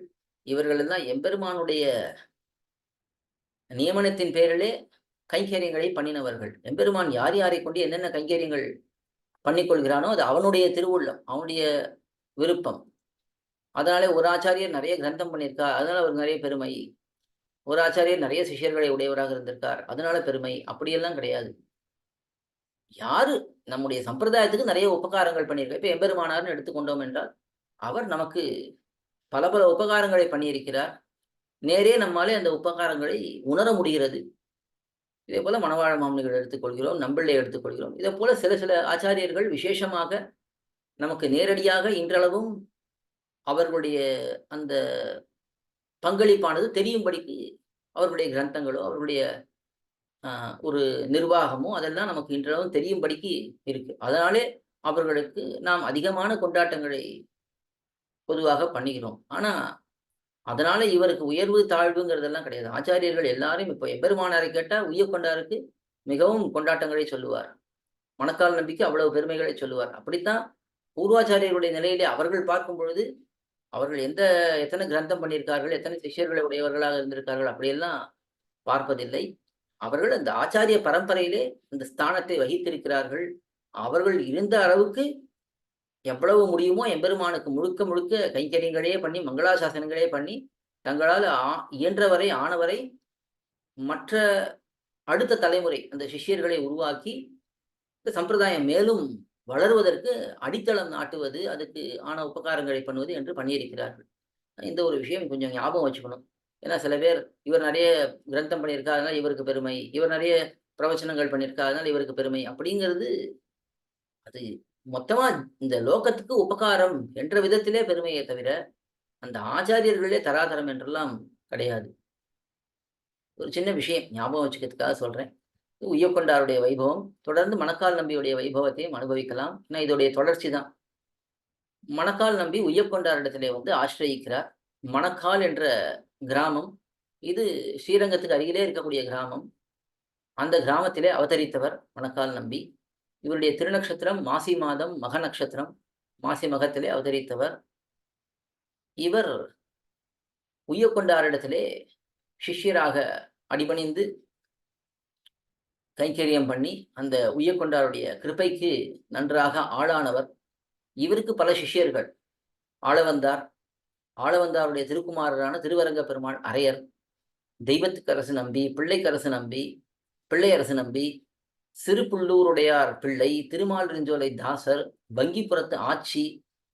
இவர்கள் எல்லாம் எம்பெருமானுடைய நியமனத்தின் பேரிலே கைங்கரியங்களை பண்ணினவர்கள். எம்பெருமான் யார் யாரை கொண்டு என்னென்ன கைங்கரியங்கள் பண்ணிக்கொள்கிறானோ அது அவனுடைய திருவுள்ளம், அவனுடைய விருப்பம். அதனாலே ஒரு ஆச்சாரியர் நிறைய கிரந்தம் பண்ணியிருக்கார், அதனால அவர் நிறைய பெருமை. ஒரு ஆச்சாரியர் நிறைய சிஷ்யர்களை உடையவராக இருந்திருக்கார், அதனால பெருமை. அப்படியெல்லாம் கிடையாது. யாரு நம்முடைய சம்பிரதாயத்துக்கு நிறைய உபகாரங்கள் பண்ணியிருக்கார். இப்ப எம்பெருமானார்னு எடுத்துக்கொண்டோம் என்றால் அவர் நமக்கு பல பல உபகாரங்களை பண்ணியிருக்கிறார். நேரே நம்மாலே அந்த உபகாரங்களை உணர முடிகிறது. இதே போல மணவாழ மாமுனிகள் எடுத்துக்கொள்கிறோம், நம்பிள்ளை எடுத்துக்கொள்கிறோம். இதே போல சில சில ஆச்சாரியர்கள் விசேஷமாக நமக்கு நேரடியாக இன்றளவும் அவர்களுடைய அந்த பங்களிப்பானது தெரியும்படிக்கு அவர்களுடைய கிரந்தங்களோ அவர்களுடைய ஒரு நிர்வாகமோ அதெல்லாம் நமக்கு இன்றளவும் தெரியும்படிக்கு இருக்கு. அதனாலே அவர்களுக்கு நாம் அதிகமான கொண்டாட்டங்களை பொதுவாக பண்ணுகிறோம். ஆனா அதனால இவருக்கு உயர்வு தாழ்வுங்கிறதெல்லாம் கிடையாது. ஆச்சாரியர்கள் எல்லாரும் இப்போ எம்பெருமானாரை கேட்டா உய்யக்கொண்டாருக்கு மிகவும் கொண்டாட்டங்களை சொல்லுவார். மணக்கால் நம்பிக்கு அவ்வளவு பெருமைகளை சொல்லுவார். அப்படித்தான் பூர்வாச்சாரியர்களுடைய நிலையிலே அவர்கள் பார்க்கும் பொழுது அவர்கள் எத்தனை கிரந்தம் பண்ணியிருக்கார்கள், எத்தனை சிஷ்யர்களை உடையவர்களாக இருந்திருக்கார்கள் அப்படியெல்லாம் பார்ப்பதில்லை. அவர்கள் அந்த ஆச்சாரிய பரம்பரையிலே அந்த ஸ்தானத்தை வகித்திருக்கிறார்கள். அவர்கள் இருந்த அளவுக்கு எவ்வளவு முடியுமோ எம்பெருமானுக்கு முழுக்க முழுக்க கைங்கரியங்களே பண்ணி மங்களாசாசனங்களே பண்ணி தங்களால் இயன்றவரை ஆனவரை மற்ற அடுத்த தலைமுறை அந்த சிஷ்யர்களை உருவாக்கி இந்த சம்பிரதாயம் மேலும் வளருவதற்கு அடித்தளம் நாட்டுவது, அதுக்கு ஆன உபகாரங்களை பண்ணுவது என்று பண்ணியிருக்கிறார்கள். இந்த ஒரு விஷயம் கொஞ்சம் ஞாபகம் வச்சுக்கணும். ஏன்னா சில பேர் இவர் நிறைய கிரந்தம் பண்ணியிருக்கார் அதனால இவருக்கு பெருமை, இவர் நிறைய பிரவச்சனங்கள் பண்ணியிருக்கார் அதனால இவருக்கு பெருமை அப்படிங்கிறது அது மொத்தமா இந்த லோகத்துக்கு உபகாரம் என்ற விதத்திலே பெருமையை தவிர அந்த ஆச்சாரியர்களே தராதரம் என்றெல்லாம் கிடையாது. ஒரு சின்ன விஷயம் ஞாபகம் வச்சுக்கிறதுக்காக சொல்றேன். உய்யக்கொண்டாருடைய வைபவம் தொடர்ந்து மணக்கால் நம்பியுடைய வைபவத்தையும் அனுபவிக்கலாம். ஏன்னா இதோடைய தொடர்ச்சி தான். மணக்கால் நம்பி உய்யக்கொண்டாரிடத்திலே வந்து ஆசிரயிக்கிறார். மணக்கால் என்ற கிராமம் இது ஸ்ரீரங்கத்துக்கு அருகிலே இருக்கக்கூடிய கிராமம். அந்த கிராமத்திலே அவதரித்தவர் மணக்கால் நம்பி. இவருடைய திருநக்ஷத்திரம் மாசி மாதம் மக நட்சத்திரம். மாசி மகத்திலே அவதரித்தவர். இவர் உய்யக்கொண்டாரிடத்திலே சிஷ்யராக அடிபணிந்து கைங்கரியம் பண்ணி அந்த உய்யக்கொண்டாருடைய கிருபைக்கு நன்றாக ஆளானவர். இவருக்கு பல சிஷ்யர்கள். ஆளவந்தார், ஆளவந்தாருடைய திருக்குமாரரான திருவரங்க பெருமாள் அரையர், தெய்வத்துக்கரசு நம்பி, பிள்ளைக்கரசு நம்பி, பிள்ளையரசு நம்பி, சிறுபுள்ளூருடையார் பிள்ளை, திருமாலிருஞ்சோலை தாசர், வங்கிப்புறத்து ஆட்சி,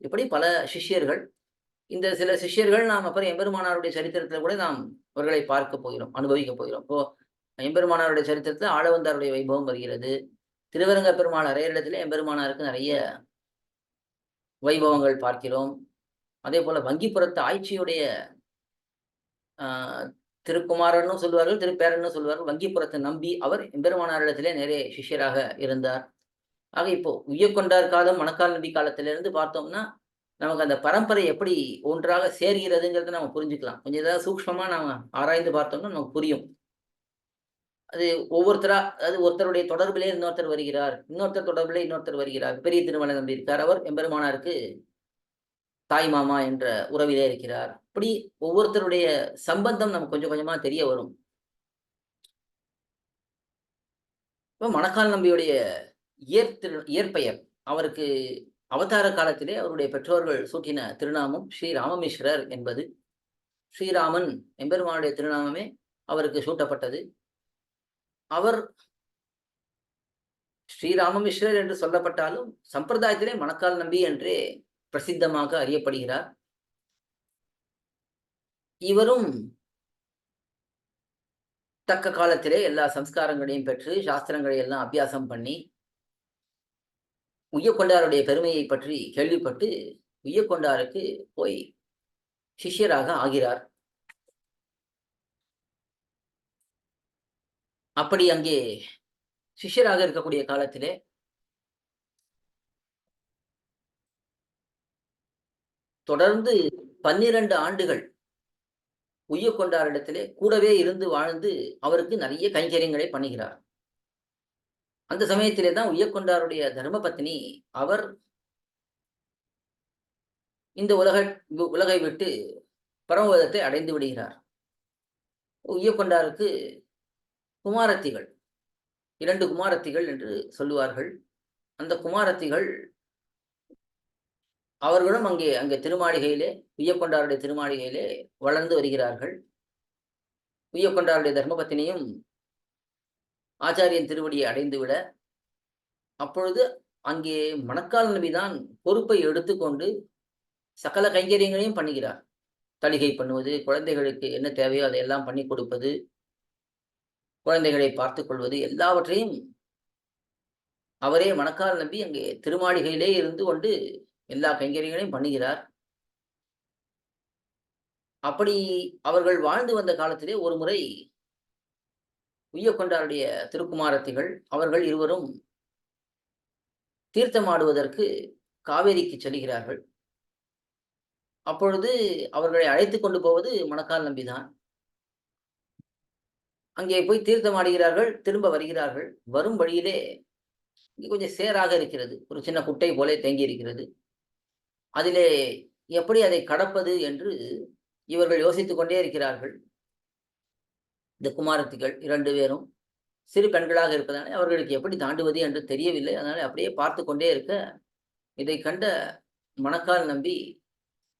இப்படி பல சிஷ்யர்கள். இந்த சில சிஷ்யர்கள் நாம் அப்புறம் எம்பெருமானாருடைய சரித்திரத்தில் கூட நாம் அவர்களை பார்க்க போகிறோம், அனுபவிக்க போகிறோம். இப்போ எம்பெருமானாருடைய சரித்திரத்தில் ஆளவந்தாருடைய வைபவம் வருகிறது. திருவரங்க பெருமாள் அரையரிடத்திலே எம்பெருமானாருக்கு நிறைய வைபவங்கள் பார்க்கிறோம். அதே போல வங்கிப்புறத்து ஆட்சியுடைய திருக்குமாரன்னு சொல்லுவார்கள், திருப்பேரன்னு சொல்லுவார்கள். வங்கிப்புறத்தை நம்பி அவர் எம்பெருமானாரிடத்திலே நிறைய சிஷ்யராக இருந்தார். ஆக இப்போ உய்யக்கொண்டார் காலம் மணக்கால் நம்பி காலத்திலிருந்து பார்த்தோம்னா நமக்கு அந்த பரம்பரை எப்படி ஒன்றாக சேர்கிறதுங்கிறத நம்ம புரிஞ்சுக்கலாம். கொஞ்சம் ஏதாவது சூக்ஷ்மமா நாம ஆராய்ந்து பார்த்தோம்னா நமக்கு புரியும். அது ஒவ்வொருத்தரா, அதாவது ஒருத்தருடைய தொடர்பிலே இன்னொருத்தர் வருகிறார், இன்னொருத்தர் தொடர்பிலே இன்னொருத்தர் வருகிறார். பெரிய திருமலை நம்பி இருக்கார், அவர் எம்பெருமானாருக்கு தாய் மாமா என்ற உறவிலே இருக்கிறார். இப்படி ஒவ்வொருத்தருடைய சம்பந்தம் நமக்கு கொஞ்சம் கொஞ்சமா தெரிய வரும். இப்ப மணக்கால் நம்பியுடைய இயற்பெயர், அவருக்கு அவதார காலத்திலே அவருடைய பெற்றோர்கள் சூட்டின திருநாமம் ஸ்ரீ ராமமிஸ்ரர் என்பது. ஸ்ரீராமன் எம்பெருமானுடைய திருநாமமே அவருக்கு சூட்டப்பட்டது. அவர் ஸ்ரீராமமிஸ்ரர் என்று சொல்லப்பட்டாலும் சம்பிரதாயத்திலே மணக்கால் நம்பி என்றே பிரசித்தமாக அறியப்படுகிறார். இவரும் தக்க காலத்திலே எல்லா சம்ஸ்காரங்களையும் பெற்று சாஸ்திரங்களை எல்லாம் அபியாசம் பண்ணி உய்யக்கொண்டாருடைய பெருமையை பற்றி கேள்விப்பட்டு உய்யக்கொண்டாருக்கு போய் சிஷ்யராக ஆகிறார். அப்படி அங்கே சிஷ்யராக இருக்கக்கூடிய காலத்திலே தொடர்ந்து 12 ஆண்டுகள் உய்யக்கொண்டாரிடத்திலே கூடவே இருந்து வாழ்ந்து அவருக்கு நிறைய கைங்கரியங்களை பண்ணுகிறார். அந்த சமயத்திலே தான் உய்யக்கொண்டாருடைய தர்மபத்னி அவர் இந்த உலகை விட்டு பரமபதத்தை அடைந்து விடுகிறார். உய்யக்கொண்டாருக்கு குமாரத்திகள், 2 குமாரத்திகள் என்று சொல்லுவார்கள். அந்த குமாரத்திகள் அவர்களும் அங்கே திருமாளிகையிலே, உய்யக்கொண்டாருடைய திருமாளிகையிலே வளர்ந்து வருகிறார்கள். உய்யக்கொண்டாருடைய தர்மபத்தினியும் ஆச்சாரியன் திருவடியை அடைந்துவிட, அப்பொழுது அங்கே மணக்கால் நபிதான் பொறுப்பை எடுத்துக்கொண்டு சகல கைங்கரியங்களையும் பண்ணுகிறார். தளிகை பண்ணுவது, குழந்தைகளுக்கு என்ன தேவையோ அதையெல்லாம் பண்ணி கொடுப்பது, குழந்தைகளை பார்த்துக் கொள்வது, எல்லாவற்றையும் அவரே மணக்கால் நம்பி அங்கே திருமாளிகையிலே இருந்து கொண்டு எல்லா கைங்கரியங்களையும் பண்ணுகிறார். அப்படி அவர்கள் வாழ்ந்து வந்த காலத்திலே ஒரு முறை உய்யக்கொண்டாருடைய திருக்குமாரத்திகள் அவர்கள் இருவரும் தீர்த்தமாடுவதற்கு காவேரிக்கு செல்கிறார்கள். அப்பொழுது அவர்களை அழைத்து கொண்டு போவது மணக்கால் நம்பிதான். அங்கே போய் தீர்த்தமாடுகிறார்கள், திரும்ப வருகிறார்கள். வரும் வழியிலே இங்கே கொஞ்சம் சேராக இருக்கிறது, ஒரு சின்ன குட்டை போல தேங்கி இருக்கிறது. அதிலே எப்படி அதை கடப்பது என்று இவர்கள் யோசித்துக் கொண்டே இருக்கிறார்கள். இந்த குமாரத்திகள் 2 பேரும் சிறு பெண்களாக இருப்பதாலே அவர்களுக்கு எப்படி தாண்டுவது என்று தெரியவில்லை. அதனால அப்படியே பார்த்து கொண்டே இருக்க, இதை கண்ட மணக்கால் நம்பி,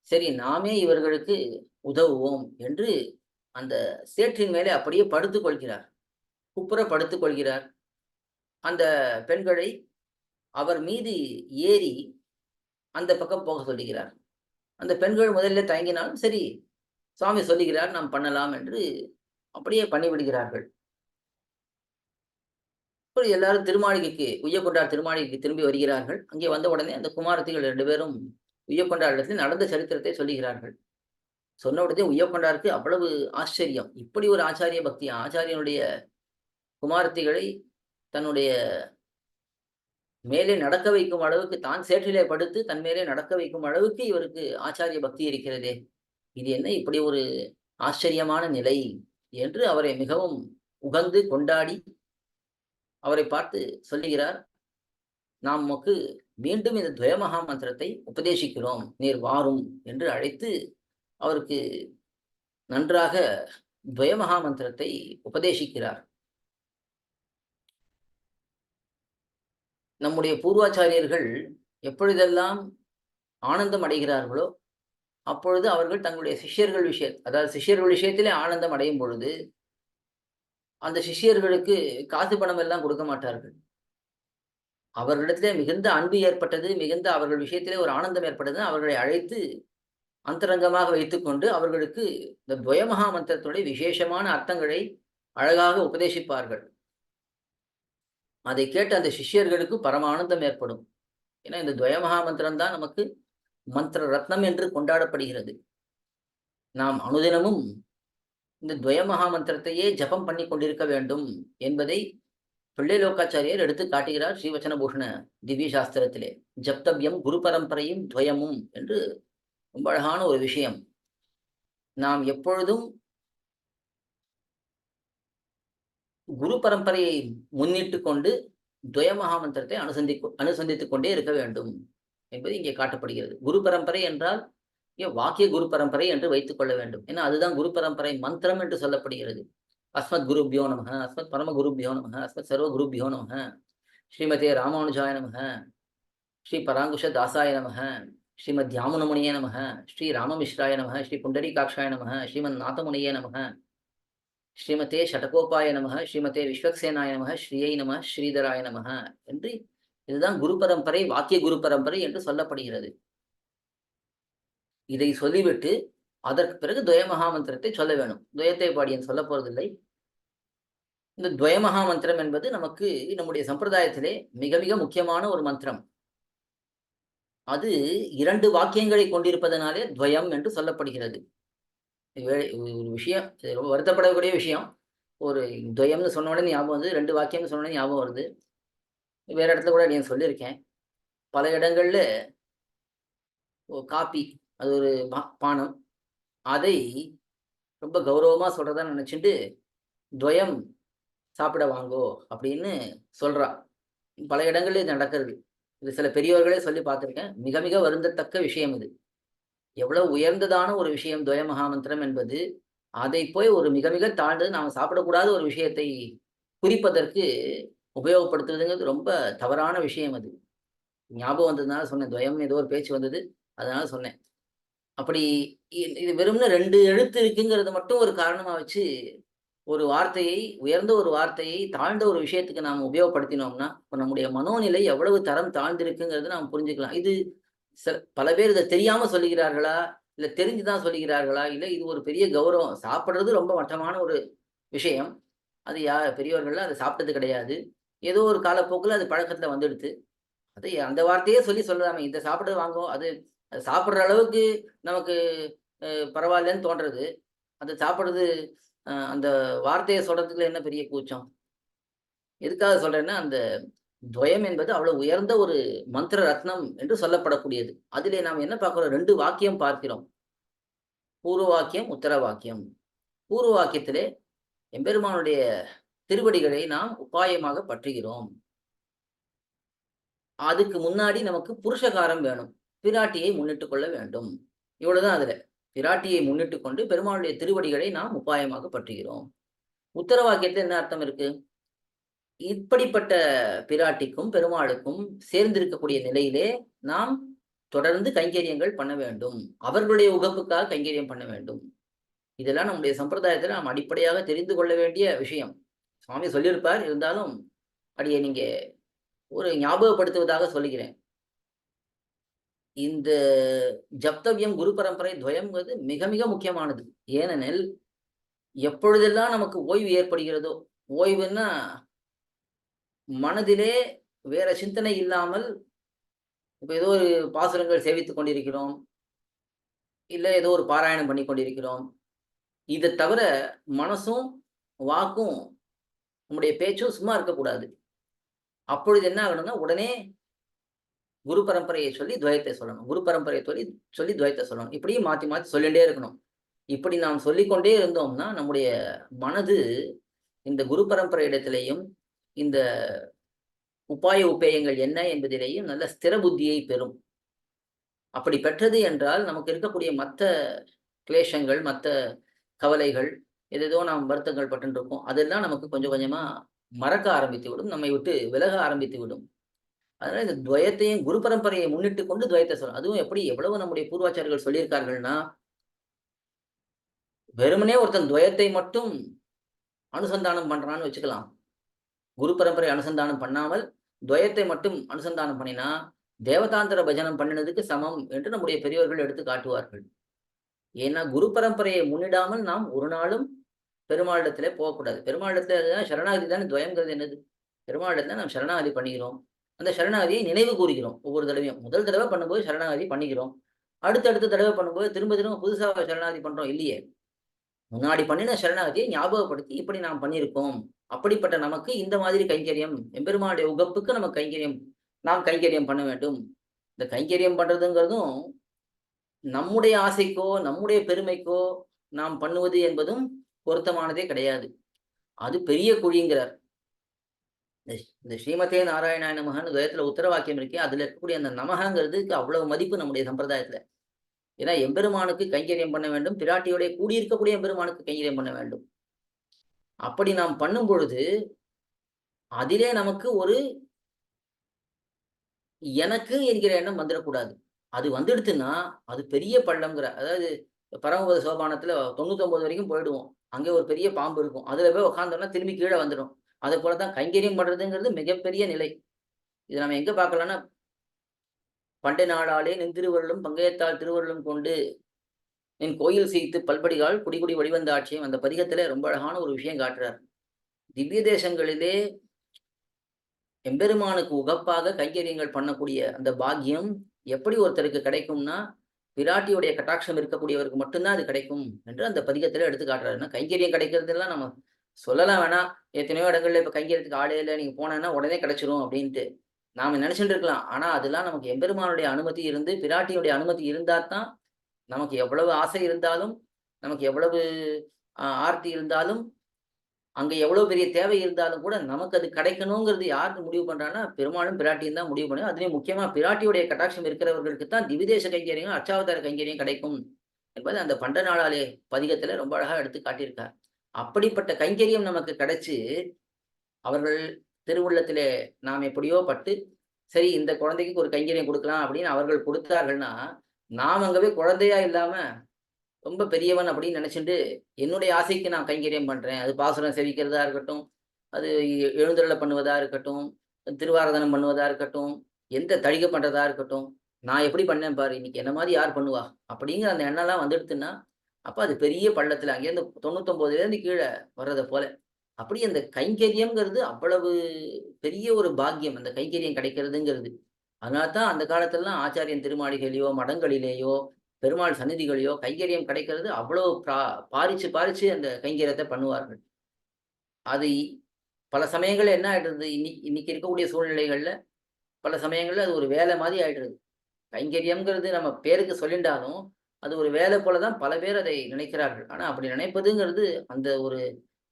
சரி நாமே இவர்களுக்கு உதவுவோம் என்று அந்த சேற்றின் மேலே அப்படியே படுத்துக் கொள்கிறார், குப்புற படுத்துக் கொள்கிறார். அந்த பெண்களை அவர் மீது ஏறி அந்த பக்கம் போக சொல்லுகிறார். அந்த பெண்கள் முதல்ல தயங்கினாலும் சரி சுவாமி சொல்லுகிறார் நாம் பண்ணலாம் என்று அப்படியே பண்ணிவிடுகிறார்கள். எல்லாரும் திருமாளிகைக்கு, உய்யக்கொண்டார் திருமாளிகைக்கு திரும்பி வருகிறார்கள். அங்கே வந்த உடனே அந்த குமாரத்திகள் 2 பேரும் உய்யக்கொண்டார் இடத்தில் நடந்த சரித்திரத்தை சொல்லுகிறார்கள். சொன்ன உடனே உய்யக்கொண்டாருக்கு அவ்வளவு ஆச்சரியம். இப்படி ஒரு ஆச்சாரிய பக்தி, ஆச்சாரியனுடைய குமாரத்திகளை தன்னுடைய மேலே நடக்க வைக்கும் அளவுக்கு, தான் சேற்றிலே படுத்து தன் மேலே நடக்க வைக்கும் அளவுக்கு இவருக்கு ஆச்சாரிய பக்தி இருக்கிறதே, இது என்ன இப்படி ஒரு ஆச்சரியமான நிலை என்று அவரை மிகவும் உகந்து கொண்டாடி அவரை பார்த்து சொல்லுகிறார், நாம் உமக்கு மீண்டும் இந்த துவயமகா மந்திரத்தை உபதேசிக்கிறோம், நீர் வாரும் என்று அழைத்து அவருக்கு நன்றாக துவயமகா மந்திரத்தை உபதேசிக்கிறார். நம்முடைய பூர்வாச்சாரியர்கள் எப்பொழுதெல்லாம் ஆனந்தம் அடைகிறார்களோ அப்பொழுது அவர்கள் தங்களுடைய சிஷ்யர்கள் விஷயத்திலே ஆனந்தம் அடையும் பொழுது அந்த சிஷ்யர்களுக்கு காசு பணம் எல்லாம் கொடுக்க மாட்டார்கள். அவர்களிடத்திலே மிகுந்த அன்பு ஏற்பட்டது, மிகுந்த அவர்கள் விஷயத்திலே ஒரு ஆனந்தம் ஏற்பட்டது, அவர்களை அழைத்து அந்தரங்கமாக வைத்துக்கொண்டு அவர்களுக்கு இந்த துவயமகா மந்திரத்துடைய விசேஷமான அர்த்தங்களை அழகாக உபதேசிப்பார்கள். அதை கேட்டு அந்த சிஷ்யர்களுக்கு பரமானந்தம் ஏற்படும். ஏன்னா இந்த துவயமகா மந்திரம் தான் நமக்கு மந்திர ரத்னம் என்று கொண்டாடப்படுகிறது. நாம் அனுதினமும் இந்த துவயமகா மந்திரத்தையே ஜபம் பண்ணி கொண்டிருக்க வேண்டும் என்பதை பிள்ளை லோகாச்சாரியர் எடுத்து காட்டுகிறார் ஸ்ரீவச்சன பூஷண திவ்ய சாஸ்திரத்திலே. ஜப்தவ்யம் குரு பரம்பரையும் துவயமும் என்று ரொம்ப அழகான ஒரு விஷயம். நாம் எப்பொழுதும் குரு பரம்பரையை முன்னிட்டு கொண்டு துவய மகாமந்திரத்தை அனுசந்தித்துக் கொண்டே இருக்க வேண்டும் என்பது இங்கே காட்டப்படுகிறது. குரு பரம்பரை என்றால் வாக்கிய குரு பரம்பரை என்று வைத்துக் கொள்ள வேண்டும். ஏன்னா அதுதான் குரு பரம்பரை மந்திரம் என்று சொல்லப்படுகிறது. அஸ்மத் குருபியோ நமக, அஸ்மத் பரம குருபியோ நமக, அஸ்மத் சர்வ குருபியோ நமக, ஸ்ரீமதே ராமானுஜாய நமக, ஸ்ரீ பராங்குஷ தாசாய நமக, ஸ்ரீமத் யாமுனமுனியே நமக, ஸ்ரீ ராமமிஸ்ராய நமக, ஸ்ரீ புண்டரீகாட்சாய நமக, ஸ்ரீமன் நாதமுனியே நமக, ஸ்ரீமதே ஷடகோபாய நமக, ஸ்ரீமதே விஸ்வக்சேனாய நமக, ஸ்ரீயை நம ஸ்ரீதராய நமக என்று இதுதான் குரு பரம்பரை, வாக்கிய குரு பரம்பரை என்று சொல்லப்படுகிறது. இதை சொல்லிவிட்டு அதற்கு பிறகு துவய மகாமந்திரத்தை சொல்ல வேணும். துவயத்தை பாடியன் சொல்ல போறதில்லை. இந்த துவய மகாமந்திரம் என்பது நமக்கு நம்முடைய சம்பிரதாயத்திலே மிக மிக முக்கியமான ஒரு மந்திரம். அது 2 வாக்கியங்களை கொண்டிருப்பதனாலே துவயம் என்று சொல்லப்படுகிறது. ஒரு விஷயம் ரொம்ப வருத்தப்படக்கூடிய விஷயம். ஒரு துவயம்னு சொன்ன உடனே ஞாபகம் வந்து 2 வாக்கியம்னு சொன்ன உடனே ஞாபகம் வருது. வேற இடத்துல கூட நீ சொல்லியிருக்கேன். பல இடங்கள்ல காப்பி, அது ஒரு பானம், அதை ரொம்ப கௌரவமா சொல்றதா நினைச்சுட்டு துவயம் சாப்பிட வாங்கோ அப்படின்னு சொல்றா. பல இடங்கள்ல இது நடக்கிறது. இது சில பெரியவர்களே சொல்லி பார்த்திருக்கேன். மிக மிக வருந்தத்தக்க விஷயம் இது. எவ்வளவு உயர்ந்ததான ஒரு விஷயம் துவய மகாமந்திரம் என்பது. அதை போய் ஒரு மிக மிக தாழ்ந்தது நாம சாப்பிடக்கூடாத ஒரு விஷயத்தை குறிப்பதற்கு உபயோகப்படுத்துறதுங்கிறது ரொம்ப தவறான விஷயம் அது. ஞாபகம் வந்ததுனால சொன்னேன். துவயம் ஏதோ ஒரு பேச்சு வந்தது, அதனால சொன்னேன். அப்படி இது வெறும்னு 2 எழுத்து இருக்குங்கிறது மட்டும் ஒரு காரணமா வச்சு ஒரு வார்த்தையை, உயர்ந்த ஒரு வார்த்தையை தாழ்ந்த ஒரு விஷயத்துக்கு நாம் உபயோகப்படுத்தினோம்னா, இப்ப நம்முடைய மனோநிலை எவ்வளவு தரம் தாழ்ந்திருக்குங்கிறது நாம் புரிஞ்சுக்கலாம். இது பல பேர் இதை தெரியாம சொல்லுகிறார்களா, இல்ல தெரிஞ்சுதான் சொல்லுகிறார்களா, இல்ல இது ஒரு பெரிய கௌரவம். சாப்பிடுறது ரொம்ப மட்டமான ஒரு விஷயம். அது பெரியவர்கள்லாம் அதை சாப்பிட்டது கிடையாது. ஏதோ ஒரு காலப்போக்குல அது பழக்கத்துல வந்துடுது. அது அந்த வார்த்தையே சொல்லாம இதை சாப்பிட வாங்கோ, அது சாப்பிடுற அளவுக்கு நமக்கு பரவாயில்லன்னு தோன்றது. அது சாப்பிடுறது அந்த வார்த்தையை சொல்றதுக்குள்ள என்ன பெரிய கூச்சம். எதுக்காக சொல்றேன்னா, அந்த துவயம் என்பது அவ்வளவு உயர்ந்த ஒரு மந்திர ரத்னம் என்று சொல்லப்படக்கூடியது. அதிலே நாம் என்ன பார்க்கிறோம்? 2 வாக்கியம் பார்க்கிறோம். பூர்வ வாக்கியம், உத்தர வாக்கியம். பூர்வ வாக்கியத்திலே எம்பெருமானுடைய திருவடிகளை நாம் உபாயமாக பற்றுகிறோம். அதுக்கு முன்னாடி நமக்கு புருஷகாரம் வேணும். பிராட்டியை முன்னிட்டுக் கொள்ள வேண்டும். இவ்வளவுதான் அதுல. பிராட்டியை முன்னிட்டு கொண்டு பெருமாளுடைய திருவடிகளை நாம் உபாயமாக பற்றுகிறோம். உத்தர வாக்கியத்துல என்ன அர்த்தம் இருக்கு? இப்படிப்பட்ட பிராட்டிக்கும் பெருமாளுக்கும் சேர்ந்திருக்கக்கூடிய நிலையிலே நாம் தொடர்ந்து கைங்கரியங்கள் பண்ண வேண்டும். அவர்களுடைய உகப்புக்காக கைங்கரியம் பண்ண வேண்டும். இதெல்லாம் நம்முடைய சம்பிரதாயத்தில் நாம் அடிப்படையாக தெரிந்து கொள்ள வேண்டிய விஷயம். சுவாமி சொல்லியிருப்பார், இருந்தாலும் அடியே நீங்க ஒரு ஞாபகப்படுத்துவதாக சொல்லுகிறேன். இந்த ஜப்தவியம் குரு பரம்பரை துவயம்ங்கிறது மிக மிக முக்கியமானது. ஏனெனில் எப்பொழுதெல்லாம் நமக்கு ஓய்வு ஏற்படுகிறதோ, ஓய்வுன்னா மனதிலே வேற சிந்தனை இல்லாமல், இப்ப ஏதோ ஒரு பாசுரங்கள் சேவித்துக் கொண்டிருக்கிறோம், இல்ல ஏதோ ஒரு பாராயணம் பண்ணி கொண்டிருக்கிறோம். இதை தவிர மனசும் வாக்கும் நம்முடைய பேச்சும் சும்மா இருக்கக்கூடாது. அப்பொழுது என்ன ஆகணும்னா, உடனே குரு பரம்பரையை சொல்லி துவயத்தை சொல்லணும். குரு பரம்பரையை சொல்லி துவயத்தை சொல்லணும். இப்படியே மாத்தி மாத்தி சொல்லிட்டே இருக்கணும். இப்படி நாம் சொல்லிக்கொண்டே இருந்தோம்னா, நம்முடைய மனது இந்த குரு பரம்பரை இடத்திலேயும் இந்த உபாய உபேயங்கள் என்ன என்பதிலேயும் நல்ல ஸ்திர புத்தியை பெறும். அப்படி பெற்றது என்றால் நமக்கு இருக்கக்கூடிய மற்ற கிளேஷங்கள், மற்ற கவலைகள், ஏதேதோ நாம் வருத்தங்கள் பட்டுருக்கோம், அதெல்லாம் நமக்கு கொஞ்சம் கொஞ்சமா மறக்க ஆரம்பித்து விடும், நம்மை விட்டு விலக ஆரம்பித்து விடும். அதனால இந்த துவயத்தையும் குரு பரம்பரையை முன்னிட்டு கொண்டு துவயத்தை சொல்லணும். அதுவும் எப்படி எவ்வளவு நம்முடைய பூர்வாச்சாரியர்கள் சொல்லியிருக்கார்கள்னா, வெறுமனே ஒருத்தன் துவயத்தை மட்டும் அனுசந்தானம் பண்றான்னு வச்சுக்கலாம். குரு பரம்பரை அனுசந்தானம் பண்ணாமல் துவயத்தை மட்டும் அனுசந்தானம் பண்ணினா தேவதாந்திர பஜனம் பண்ணினதுக்கு சமம் என்று நம்முடைய பெரியவர்கள் எடுத்து காட்டுவார்கள். ஏன்னா குரு பரம்பரையை முன்னிடாமல் நாம் ஒரு நாளும் பெருமாளிடத்திலே போகக்கூடாது. பெருமாளிடத்துல சரணாகதி தானே. துவயங்கிறது என்னது? பெருமாளிடத்துல நாம் சரணாகதி பண்ணிக்கிறோம். அந்த சரணாகதியை நினைவு கூறுகிறோம். ஒவ்வொரு தடவையும் முதல் தடவை பண்ணும்போது சரணாகதி பண்ணிக்கிறோம். அடுத்த தடவை பண்ணும்போது திரும்ப திரும்ப புதுசாக சரணாகதி பண்றோம் இல்லையே. முன்னாடி பண்ணின சரணாகதியை ஞாபகப்படுத்தி இப்படி நாம் பண்ணியிருக்கோம். அப்படிப்பட்ட நமக்கு இந்த மாதிரி கைங்கரியம், எம்பெருமானுடைய உகப்புக்கு நமக்கு நாம் கைங்கரியம் பண்ண வேண்டும். இந்த கைங்கரியம் பண்றதுங்கிறதும் நம்முடைய ஆசைக்கோ நம்முடைய பெருமைக்கோ நாம் பண்ணுவது என்பதும் பொருத்தமானதே கிடையாது. அது பெரிய குழிங்கிறார். இந்த ஸ்ரீமதே நாராயணாய நமகன்னு துவயத்துல உத்தர வாக்கியம் இருக்கே, அதுல இருக்கக்கூடிய அந்த நமகங்கிறதுக்கு அவ்வளவு மதிப்பு நம்முடைய சம்பிரதாயத்துல. ஏன்னா எம்பெருமானுக்கு கைங்கரியம் பண்ண வேண்டும், பிராட்டியோடைய கூடியிருக்கக்கூடிய எம்பெருமானுக்கு கைங்கரியம் பண்ண வேண்டும். அப்படி நாம் பண்ணும் பொழுது அதிலே நமக்கு ஒரு எனக்கு என்கிற எண்ணம் வந்துடக்கூடாது. அது வந்துடுத்துன்னா அது பெரிய பள்ளம்ங்கிற. அதாவது பரமபத சோபானத்துல 99 வரைக்கும் போயிடுவோம். அங்கே ஒரு பெரிய பாம்பு இருக்கும். அதுல போய் உட்கார்ந்தோம்னா திரும்பி கீழ வந்துடும். அதே போலதான் கைங்கரியம் பண்றதுங்கிறது மிகப்பெரிய நிலை. இத நம்ம எங்க பார்க்கலாம்னா, பண்டை நாளாலே நின் திருவருளும் பங்கயத்தால் திருவருளும் கொண்டு நின் கோயில் செய்து பல்படிகால் குடிகுடி வழிவந்த ஆட்சியம் அந்த பதிகத்துல ரொம்ப அழகான ஒரு விஷயம் காட்டுறார். திவ்ய தேசங்களிலே எம்பெருமானுக்கு உகப்பாக கைங்கரியங்கள் பண்ணக்கூடிய அந்த பாக்கியம் எப்படி ஒருத்தருக்கு கிடைக்கும்னா, பிராட்டியுடைய கட்டாட்சம் இருக்கக்கூடியவருக்கு மட்டும்தான் அது கிடைக்கும் என்று அந்த பதிகத்துல எடுத்து காட்டுறாருன்னா, கைங்கரியம் கிடைக்கிறதெல்லாம் நம்ம சொல்லலாம் வேணாம். எத்தனையோ இடங்கள்ல இப்ப கைங்கரியத்துக்கு ஆளே இல்ல, நீங்க போனேன்னா உடனே கிடைச்சிரும் அப்படின்ட்டு. நாம நினைச்சுட்டு இருக்கலாம். ஆனா அதெல்லாம் நமக்கு எம்பெருமானுடைய அனுமதி இருந்து, பிராட்டியுடைய அனுமதி இருந்தா தான், நமக்கு எவ்வளவு ஆசை இருந்தாலும், நமக்கு எவ்வளவு ஆர்த்தி இருந்தாலும், அங்க எவ்வளவு பெரிய தேவை இருந்தாலும் கூட நமக்கு அது கிடைக்கணுங்கிறது யாருக்கு முடிவு பண்றான்னா, பெருமாளும் பிராட்டியும் தான் முடிவு பண்ணுது. அதிலயும் முக்கியமா பிராட்டியுடைய கட்டாட்சம் இருக்கிறவர்களுக்கு தான் திவிதேச கைங்கரியம், அர்ச்சாவதார கைங்கரியம் கிடைக்கும் என்பது அந்த பண்ட நாளாலே பதிகத்துல ரொம்ப அழகா எடுத்து காட்டியிருக்கார். அப்படிப்பட்ட கைங்கரியம் நமக்கு கிடைச்சு, அவர்கள் திருவுள்ளத்திலே நாம் எப்படியோ பட்டு, சரி இந்த குழந்தைக்கு ஒரு கைங்கரியம் குடுக்கலாம் அப்படின்னு அவர்கள் கொடுத்தார்கள்னா, நாம் அங்க போய் குழந்தையா இல்லாம ரொம்ப பெரியவன் அப்படின்னு நினைச்சுண்டு, என்னுடைய ஆசைக்கு நான் கைங்கரியம் பண்றேன். அது பாசுரம் சேவிக்கிறதா இருக்கட்டும், அது எழுந்தருள பண்ணுவதா இருக்கட்டும், திருவாராதனம் பண்ணுவதா இருக்கட்டும், எந்த தழிகை பண்றதா இருக்கட்டும், நான் எப்படி பண்ணேன் பாரு, இன்னைக்கு என்ன மாரி யார் பண்ணுவா? அப்படிங்கிற அந்த எண்ணம்லாம் வந்துடுத்துன்னா, அப்ப அது பெரிய பள்ளத்துல அங்கேருந்து 99லேருந்து கீழ வர்றத போல. அப்படி அந்த கைங்கரியம்ங்கிறது அவ்வளவு பெரிய ஒரு பாக்கியம். அந்த கைங்கரியம் கிடைக்கிறதுங்கிறது. அதனால தான் அந்த காலத்துலலாம் ஆச்சாரியன் திருமாளிகையிலயோ, மடங்களிலேயோ, பெருமாள் சந்நிதிகளையோ கைங்கரியம் கிடைக்கிறது அவ்வளோ பாரிச்சு, பாரிச்சு அந்த கைங்கரியத்த பண்ணுவார்கள். அது பல சமயங்கள்ல என்ன ஆயிடுது, இன்னைக்கு இருக்கக்கூடிய சூழ்நிலைகள்ல, பல சமயங்கள்ல அது ஒரு வேலை மாரி ஆயிடுது. கைங்கரியம்ங்கிறது நம்ம பேருக்கு சொல்லிண்டாலும், அது ஒரு வேலை போல தான் பல பேர் அதை நினைக்கிறார்கள். ஆனா அப்படி நினைப்பதுங்கிறது அந்த ஒரு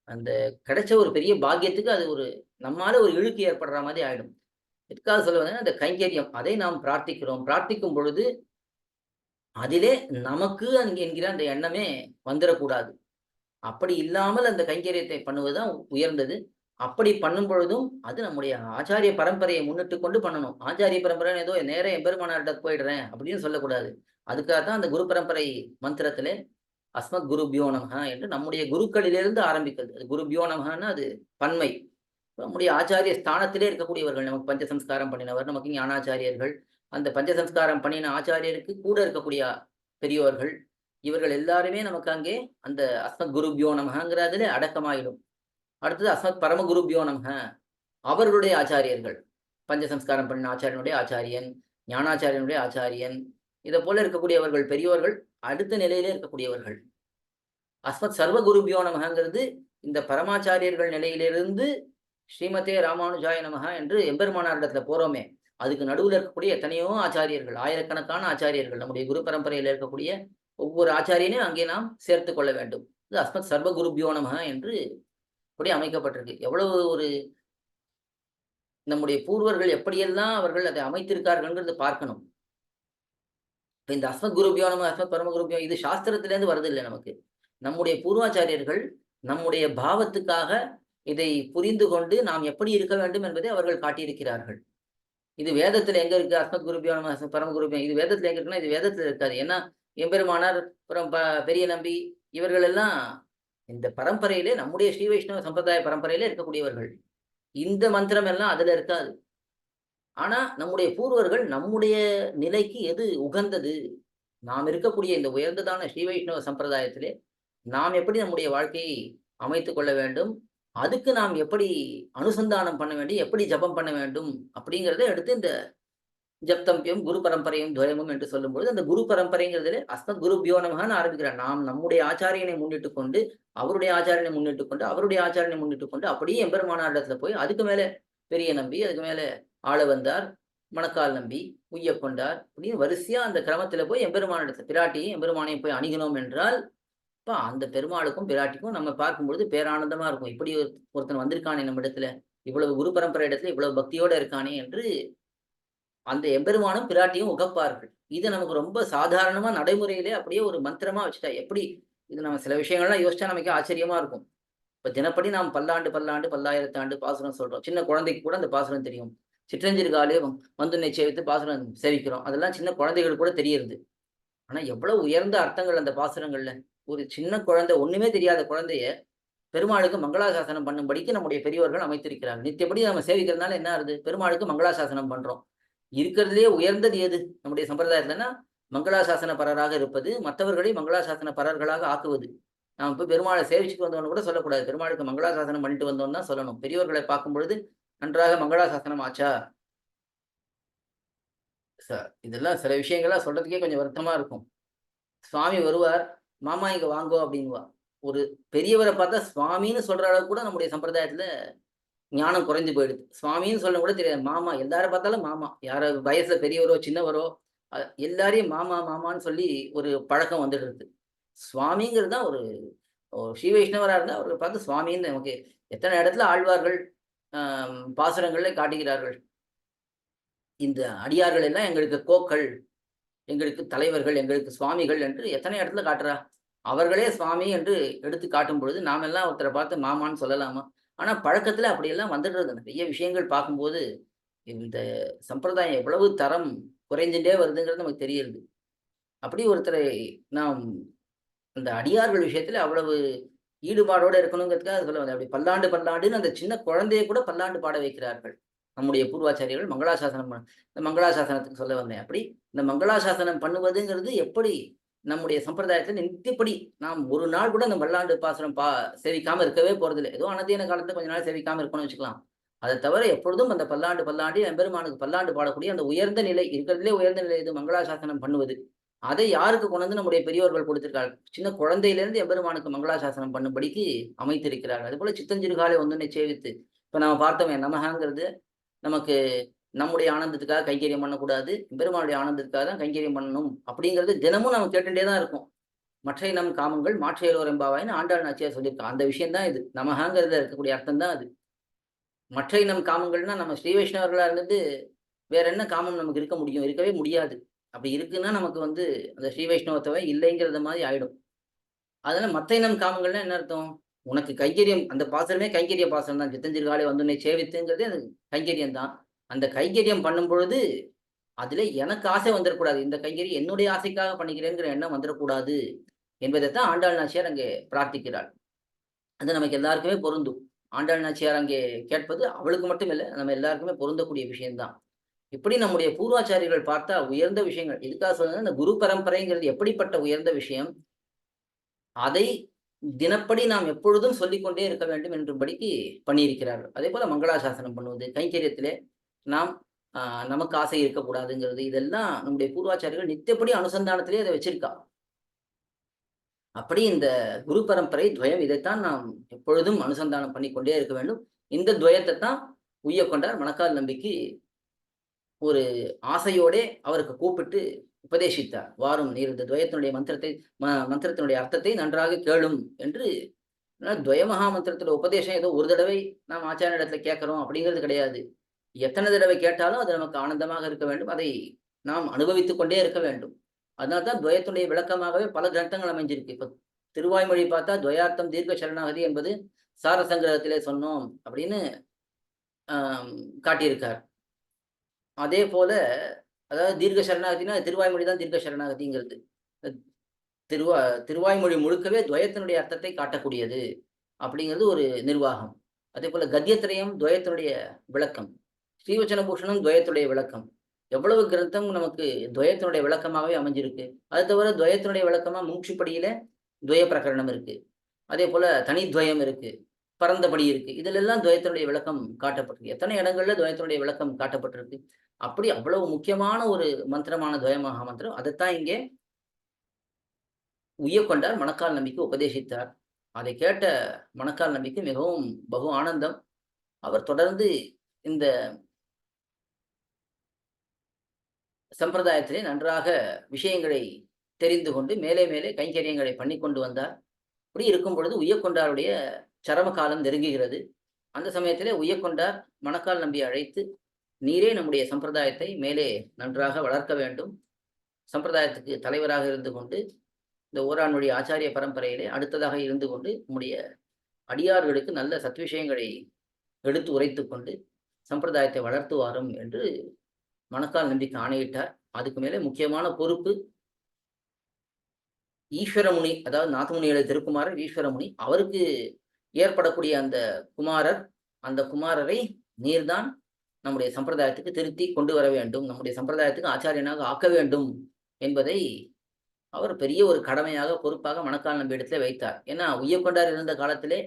அந்த கிடைச்ச ஒரு பெரிய பாக்கியத்துக்கு அது ஒரு நம்மால ஒரு இழுக்கு ஏற்படுற மாரி ஆயிடும். எதுக்காக சொல்ல வந்தேன்னா, அந்த கைங்கரியம் அதை நாம் பிரார்த்திக்கிறோம். பிரார்த்திக்கும் பொழுது அதிலே நமக்கு என்கிற அந்த எண்ணமே வந்துறக்கூடாது. அப்படி இல்லாமல் அந்த கைங்கரியத்தை பண்ணுவதுதான் உயர்ந்தது. அப்படி பண்ணும் பொழுதும், அது நம்முடைய ஆச்சாரிய பரம்பரையை முன்னிட்டு கொண்டு பண்ணணும். ஆச்சாரிய பரம்பரைன்னு ஏதோ நேரா எம்பெருமானார்ட்ட போயிடுறேன் அப்படின்னு சொல்லக்கூடாது. அதுக்காக தான் அந்த குரு பரம்பரை மந்திரத்திலே அஸ்மத் குருப்யோ நமஹ என்று நம்முடைய குருக்களிலிருந்து ஆரம்பிக்கிறது. அது குருப்யோ நமஹன்னா அது பன்மை. நம்முடைய ஆச்சாரிய ஸ்தானத்திலே இருக்கக்கூடியவர்கள். நமக்கு பஞ்சசம்ஸ்காரம் பண்ணினவர், நமக்கு ஞானாச்சாரியர்கள். அந்த பஞ்சசம்ஸ்காரம் பண்ணின ஆச்சாரியருக்கு கூட இருக்கக்கூடிய பெரியோர்கள். இவர்கள் எல்லாருமே நமக்கு அங்கே அந்த அஸ்மத் குருப்யோ நமஹங்கிறதுல அடக்கமாயிடும். அடுத்தது அஸ்மத் பரமகுருப்யோ நமஹ. அவர்களுடைய ஆச்சாரியர்கள். பஞ்சசம்ஸ்காரம் பண்ணின ஆச்சாரியனுடைய ஆச்சாரியன், ஞானாச்சாரியனுடைய ஆச்சாரியன். இத போல இருக்கக்கூடியவர்கள் பெரியோர்கள், அடுத்த நிலையிலே இருக்கக்கூடியவர்கள். அஸ்மத் சர்வ குருப்யோ நமஹங்கிறது இந்த பரமாச்சாரியர்கள் நிலையிலிருந்து ஸ்ரீமதே ராமானுஜாய நமஹ என்று எம்பெருமானாரிடத்துல போறோமே, அதுக்கு நடுவுல இருக்கக்கூடிய எத்தனையோ ஆச்சாரியர்கள், ஆயிரக்கணக்கான ஆச்சாரியர்கள், நம்முடைய குரு பரம்பரையில இருக்கக்கூடிய ஒவ்வொரு ஆச்சாரியனையும் அங்கே நாம் சேர்த்துக் கொள்ள வேண்டும். இது அஸ்மத் சர்வ குருப்யோ நமஹ என்று இப்படி அமைக்கப்பட்டிருக்கு. எவ்வளவு ஒரு நம்முடைய பூர்வர்கள் எப்படியெல்லாம் அவர்கள் அதை அமைத்திருக்கார்கள்ங்கிறத பார்க்கணும். இப்ப இந்த அஸ்மத் குருப்யோ நமஹ, அஸ்மத் பரம குருப்யோ இது சாஸ்திரத்திலேருந்து வரதில்ல நமக்கு. நம்முடைய பூர்வாச்சாரியர்கள் நம்முடைய பாவத்துக்காக இதை புரிந்து கொண்டு நாம் எப்படி இருக்க வேண்டும் என்பதை அவர்கள் காட்டியிருக்கிறார்கள். இது வேதத்துல எங்க இருக்கு? அஸ்மத் குருப்யோ நமः பரம குருப்யோ இது வேதத்துல எங்க இருக்குன்னா, இது வேதத்துல இருக்காது. ஏன்னா, எம்பெருமானார், அப்புறம் பெரிய நம்பி இவர்கள் எல்லாம் இந்த பரம்பரையிலே நம்முடைய ஸ்ரீ வைஷ்ணவ சம்பிரதாய பரம்பரையிலே இருக்கக்கூடியவர்கள். இந்த மந்திரம் எல்லாம் அதுல இருக்காது. ஆனா, நம்முடைய பூர்வர்கள் நம்முடைய நிலைக்கு எது உகந்தது? நாம் இருக்கக்கூடிய இந்த உயர்ந்ததான ஸ்ரீ வைஷ்ணவ சம்பிரதாயத்திலே நாம் எப்படி நம்முடைய வாழ்க்கையை அமைத்துக் கொள்ள வேண்டும்? அதுக்கு நாம் எப்படி அனுசந்தானம் பண்ண வேண்டும்? எப்படி ஜபம் பண்ண வேண்டும்? அப்படிங்கிறத எடுத்து இந்த ஜப்தம்பியம், குரு பரம்பரையும், துவயமும் என்று சொல்லும்பொழுது, அந்த குரு பரம்பரைங்கிறதிலே அஸ்மத் குருப்யோ நமஹன்னு ஆரம்பிக்கிறார். நாம் நம்முடைய ஆச்சாரியனை முன்னிட்டுக் கொண்டு, அவருடைய ஆச்சாரியனை முன்னிட்டுக் கொண்டு, அவருடைய ஆச்சாரியனை முன்னிட்டுக் கொண்டு, அப்படியே எம்பெருமானாரிடத்துல போய், அதுக்கு மேல பெரிய நம்பி, அதுக்கு மேல ஆளவந்தார், மணக்கால் நம்பி, உய்யக்கொண்டார், அப்படின்னு வரிசையா அந்த கிரமத்தில போய் எம்பெருமானிடத்துல பிராட்டியும், எம்பெருமானையும் போய் அணுகினோம் என்றால், அப்ப அந்த பெருமாளுக்கும் பிராட்டிக்கும் நம்ம பார்க்கும்பொழுது பேரானந்தமா இருக்கும். இப்படி ஒருத்தன் வந்திருக்கானே நம்ம இடத்துல, இவ்வளவு குரு பரம்பரை இடத்துல இவ்வளவு பக்தியோட இருக்கானே என்று அந்த எம்பெருமானும் பிராட்டியும் உகப்பார்கள். இது நமக்கு ரொம்ப சாதாரணமா நடைமுறையிலே அப்படியே ஒரு மந்திரமா வச்சுட்டா எப்படி இது நம்ம சில விஷயங்கள்லாம் யோசிச்சா நமக்கு ஆச்சரியமா இருக்கும். இப்ப தினப்படி நாம் பல்லாண்டு பல்லாண்டு பல்லாயிரத்தாண்டு பாசுரம் சொல்றோம். சின்ன குழந்தைக்கு கூட அந்த பாசுரம் தெரியும். சிற்றஞ்சிறுகாலே வந்துன்னை சேவித்து பாசுரம் சேவிக்கிறோம். அதெல்லாம் சின்ன குழந்தைகளுக்கு கூட தெரியுது. ஆனா எவ்வளவு உயர்ந்த அர்த்தங்கள் அந்த பாசுரங்கள்ல. ஒரு சின்ன குழந்தை ஒண்ணுமே தெரியாத குழந்தைய பெருமாளுக்கு மங்களாசாசனம் பண்ணும்படிக்கு நம்முடைய பெரியோர்கள் அமைத்திருக்கிறாங்க. நித்தியப்படி நம்ம சேவிக்கிறதுனால என்ன ஆகுது? பெருமாளுக்கு மங்களாசாசனம் பண்றோம். இருக்கிறதுலயே உயர்ந்தது எது? நம்முடைய சம்பிரதாயத்துலன்னா, மங்களாசாசன பரராக இருப்பது, மற்றவர்களை மங்களாசாசன பரர்களாக ஆக்குவது. நாம போய் பெருமாளை சேவிச்சுட்டு வந்தோம்னு கூட சொல்லக்கூடாது. பெருமாளுக்கு மங்களாசாசனம் பண்ணிட்டு வந்தோம்னு தான் சொல்லணும். பெரியோர்களை பார்க்கும் பொழுது, நன்றாக மங்களாசாசனம் ஆச்சா? ச இதெல்லாம் சில விஷயங்கள்லாம் சொல்றதுக்கே கொஞ்சம் வருத்தமா இருக்கும். சுவாமி வருவார், "மாமா இங்க வாங்கோ" அப்படின்னுவா. ஒரு பெரியவர பார்த்தா சுவாமின்னு சொல்ற அளவுக்கு கூட நம்முடைய சம்பிரதாயத்துல ஞானம் குறைஞ்சு போயிடுது. சுவாமின்னு சொல்ல கூட தெரியாது. மாமா எல்லார பார்த்தாலும் மாமா. யார வயசுல பெரியவரோ, சின்னவரோ அ எல்லாரையும் மாமா, மாமான்னு சொல்லி ஒரு பழக்கம் வந்துடுது. சுவாமிங்கிறது தான் ஒரு ஸ்ரீ வைஷ்ணவரா இருந்தா அவர பார்த்து சுவாமின்னு நமக்கு எத்தன இடத்துல ஆழ்வார்கள் பாசுரங்கள்ல காட்டுகிறார்கள். இந்த அடியார்கள் எல்லாம் எங்களுக்கு கோக்கள், எங்களுக்கு தலைவர்கள், எங்களுக்கு சுவாமிகள் என்று எத்தனை இடத்துல காட்டுறா? அவர்களே சுவாமி என்று எடுத்து காட்டும் பொழுது, நாமெல்லாம் ஒருத்தர பார்த்து மாமான்னு சொல்லலாமா? ஆனா பழக்கத்துல அப்படியெல்லாம் வந்துடுறது. நெறைய விஷயங்கள் பார்க்கும்போது, இந்த சம்பிரதாயம் எவ்வளவு தரம் குறைந்துட்டே வருதுங்கிறது நமக்கு தெரியுது. அப்படி ஒருத்தரை நாம் அந்த அடியார்கள் விஷயத்துல அவ்வளவு ஈடுபாடோட இருக்கணுங்கிறதுக்காக சொல்ல வந்தேன். அப்படி பல்லாண்டு பல்லாண்டுன்னு அந்த சின்ன குழந்தைய கூட பல்லாண்டு பாட வைக்கிறார்கள். நம்முடைய பூர்வாச்சாரியர்கள் மங்களாசாசனம் இந்த மங்களாசாசனத்துக்கு சொல்ல வந்தேன். அப்படி இந்த மங்களாசாசனம் பண்ணுவதுங்கிறது எப்படி நம்முடைய சம்பிரதாயத்துல நித்தியப்படி நாம் ஒரு நாள் கூட அந்த பல்லாண்டு பாசுரம் சேவிக்காம இருக்கவே போறதில்ல. ஏதோ அனதீன காலத்துல கொஞ்ச நாள் சேவிக்காம இருக்கணும்னு வச்சுக்கலாம். அத தவிர எப்பொழுதும் அந்த பல்லாண்டு பல்லாண்டு எம்பெருமானுக்கு பல்லாண்டு பாடக்கூடிய அந்த உயர்ந்த நிலை இருக்கிறதிலே உயர்ந்த நிலை இது மங்களாசாசனம் பண்ணுவது. அதை யாருக்கு கொண்டு வந்து நம்முடைய பெரியோர்கள் கொடுத்திருக்கார்கள். சின்ன குழந்தையிலிருந்து எம்பெருமானுக்கு மங்களாசாசனம் பண்ணும்படிக்கு அமைத்திருக்கிறார்கள். அதுபோல சித்தஞ்சிறுகாலே ஒந்தன்னை சேவித்து, இப்ப நாம பார்த்தோமே நமஹங்கிறது நமக்கு நம்முடைய ஆனந்தத்துக்காக கைங்கரியம் பண்ணக்கூடாது. பெருமாளுடைய ஆனந்தத்துக்காக தான் கைங்கரியம் பண்ணணும். அப்படிங்கிறது தினமும் நம்ம கேட்டுட்டே தான் இருக்கோம். மற்றை நம் காமங்கள் மாற்றையலோர் எம்பாவாய்ன்னு ஆண்டாள் நாச்சியார் சொல்லியிருக்கா. அந்த விஷயம் தான் இது. நமஹங்கிறதுல இருக்கக்கூடிய அர்த்தம் தான் அது. மற்றை நம் காமங்கள்னா நம்ம ஸ்ரீ வைஷ்ணவர்களா இருந்துட்டு வேற என்ன காமம் நமக்கு இருக்க முடியும்? இருக்கவே முடியாது. அப்படி இருக்குன்னா நமக்கு அந்த ஸ்ரீ வைஷ்ணவத்தவே இல்லைங்கிறது மாரி ஆயிடும். அதனால மத்த இனம் காமங்கள்னா என்ன அர்த்தம்? உனக்கு கைங்கரியம் அந்த பாசுரமே கைங்கரிய பாசுரம் தான். "சித்தஞ்சிறுகாலே வந்துன்னை சேவித்துங்கிறதே அது கைங்கரியம் தான். அந்த கைங்கரியம் பண்ணும் பொழுது, அதிலே எனக்கு ஆசை வந்துறக்கூடாது. இந்த கைங்கரியம் என்னுடைய ஆசைக்காக பண்ணிக்கிறேங்கிற எண்ணம் வந்துறக்கூடாது." என்பதைத்தான் ஆண்டாள் நாச்சியார் அங்கே பிரார்த்திக்கிறாள். அது நமக்கு எல்லாருக்குமே பொருந்தும். ஆண்டாள் நாச்சியார் அங்கே கேட்பது அவளுக்கு மட்டும் இல்ல, நம்ம எல்லாருக்குமே பொருந்தக்கூடிய விஷயம் தான். இப்படி நம்முடைய பூர்வாச்சாரியர்கள் பார்த்தா உயர்ந்த விஷயங்கள். எதுக்காக சொல்றேன்னா, இந்த குரு பரம்பரைங்கிறது எப்படிப்பட்ட உயர்ந்த விஷயம்? அதை தினப்படி நாம் எப்பொழுதும் சொல்லிக்கொண்டே இருக்க வேண்டும் என்றும்படிக்கு பண்ணியிருக்கிறார்கள். அதேபோல மங்களாசாசனம் பண்ணுவது, கைங்கரியத்திலே நாம் நமக்கு ஆசை இருக்கக்கூடாதுங்கிறது, இதெல்லாம் நம்முடைய பூர்வாச்சாரிகள் நித்தியப்படி அனுசந்தானத்திலே அத வச்சிருக்கா. அப்படி இந்த குரு பரம்பரை துவயம் இதைத்தான் நாம் எப்பொழுதும் அனுசந்தானம் பண்ணிக்கொண்டே இருக்க வேண்டும். இந்த துவயத்த தான் உய்யக் கொண்டார் மணக்கால் நம்பிக்கு ஒரு ஆசையோடே அவருக்கு கூப்பிட்டு உபதேசித்தார். "வாரும் நீர் இந்த துவயத்தினுடைய மந்திரத்தை மந்திரத்தினுடைய அர்த்தத்தை நன்றாக கேளும்" என்று துவய மகா மந்திரத்தோட உபதேசம் ஏதோ ஒரு தடவை நாம் ஆச்சாரியனிடத்துல கேட்கிறோம் அப்படிங்கிறது கிடையாது. எத்தனை தடவை கேட்டாலும் அது நமக்கு ஆனந்தமாக இருக்க வேண்டும். அதை நாம் அனுபவித்துக் கொண்டே இருக்க வேண்டும். அதனால தான் துவயத்துடைய விளக்கமாகவே பல கிரந்தங்கள் அமைஞ்சிருக்கு. இப்ப திருவாய்மொழி பார்த்தா துவயார்த்தம் தீர்க்க சரணாகதி என்பது சார சங்கிரகத்திலே சொன்னோம் அப்படின்னு ஆம், காட்டியிருக்கார். அதே போல அதாவது தீர்க்க சரணாகதினா திருவாய்மொழி தான் தீர்க்க சரணாகதிங்கிறது. திருவா திருவாய்மொழி முழுக்கவே துவயத்தினுடைய அர்த்தத்தை காட்டக்கூடியது அப்படிங்கிறது ஒரு நிர்வாகம். அதேபோல கத்யத்திரயம் துவயத்தினுடைய விளக்கம். ஸ்ரீவச்சன பூஷணம் துவயத்துடைய விளக்கம். எவ்வளவு கிரந்தம் நமக்கு துவயத்தினுடைய விளக்கமாகவே அமைஞ்சிருக்கு. அது தவிர துவயத்தினுடைய விளக்கமா மூக்ஷிப்படியில துவய பிரகரணம் இருக்கு. அதேபோல தனித்வயம் இருக்கு. பரந்தபடி இருக்கு. இதிலெல்லாம் துவயத்தினுடைய விளக்கம் காட்டப்பட்டிருக்கு. எத்தனை இடங்கள்ல துவயத்தினுடைய விளக்கம் காட்டப்பட்டிருக்கு. அப்படி அவ்வளவு முக்கியமான ஒரு மந்திரமான துவய மகா மந்திரம். அதைத்தான் இங்கே உய்யக்கொண்டார் மணக்கால் நம்பிக்கு உபதேசித்தார். அதை கேட்ட மணக்கால் நம்பிக்கு மிகவும் பகு ஆனந்தம். அவர் தொடர்ந்து இந்த சம்பிரதாயத்திலே நன்றாக விஷயங்களை தெரிந்து கொண்டு மேலே மேலே கைங்கரியங்களை பண்ணிக் கொண்டு வந்தார். இப்படி இருக்கும் பொழுது உய்யக்கொண்டாருடைய சரம காலம் நெருங்குகிறது. அந்த சமயத்திலே உய்யக்கொண்டார் மணக்கால் நம்பியை அழைத்து, நீரே நம்முடைய சம்பிரதாயத்தை மேலே நன்றாக வளர்க்க வேண்டும். சம்பிரதாயத்துக்கு தலைவராக இருந்து கொண்டு இந்த ஓராண்மொழி ஆச்சாரிய பரம்பரையிலே அடுத்ததாக இருந்து கொண்டு நம்முடைய அடியார்களுக்கு நல்ல சத்விஷயங்களை எடுத்து உரைத்து கொண்டு சம்பிரதாயத்தை வளர்த்து வாரும் என்று மணக்கால் நம்பிக்கு ஆணையிட்டார். அதுக்கு மேலே முக்கியமான பொறுப்பு ஈஸ்வரமுனி, அதாவது நாதமுனியோட திருக்குமாரர் ஈஸ்வரமுனி, அவருக்கு ஏற்படக்கூடிய அந்த குமாரர், அந்த குமாரரை நீர்தான் நம்முடைய சம்பிரதாயத்துக்கு திருத்தி கொண்டு வர வேண்டும், நம்முடைய சம்பிரதாயத்துக்கு ஆச்சாரியனாக ஆக்க வேண்டும் என்பதை அவர் பெரிய ஒரு கடமையாக பொறுப்பாக மணக்கால் நம்பி இடத்துல வைத்தார். ஏன்னா உய்யக்கொண்டார் இருந்த காலத்திலே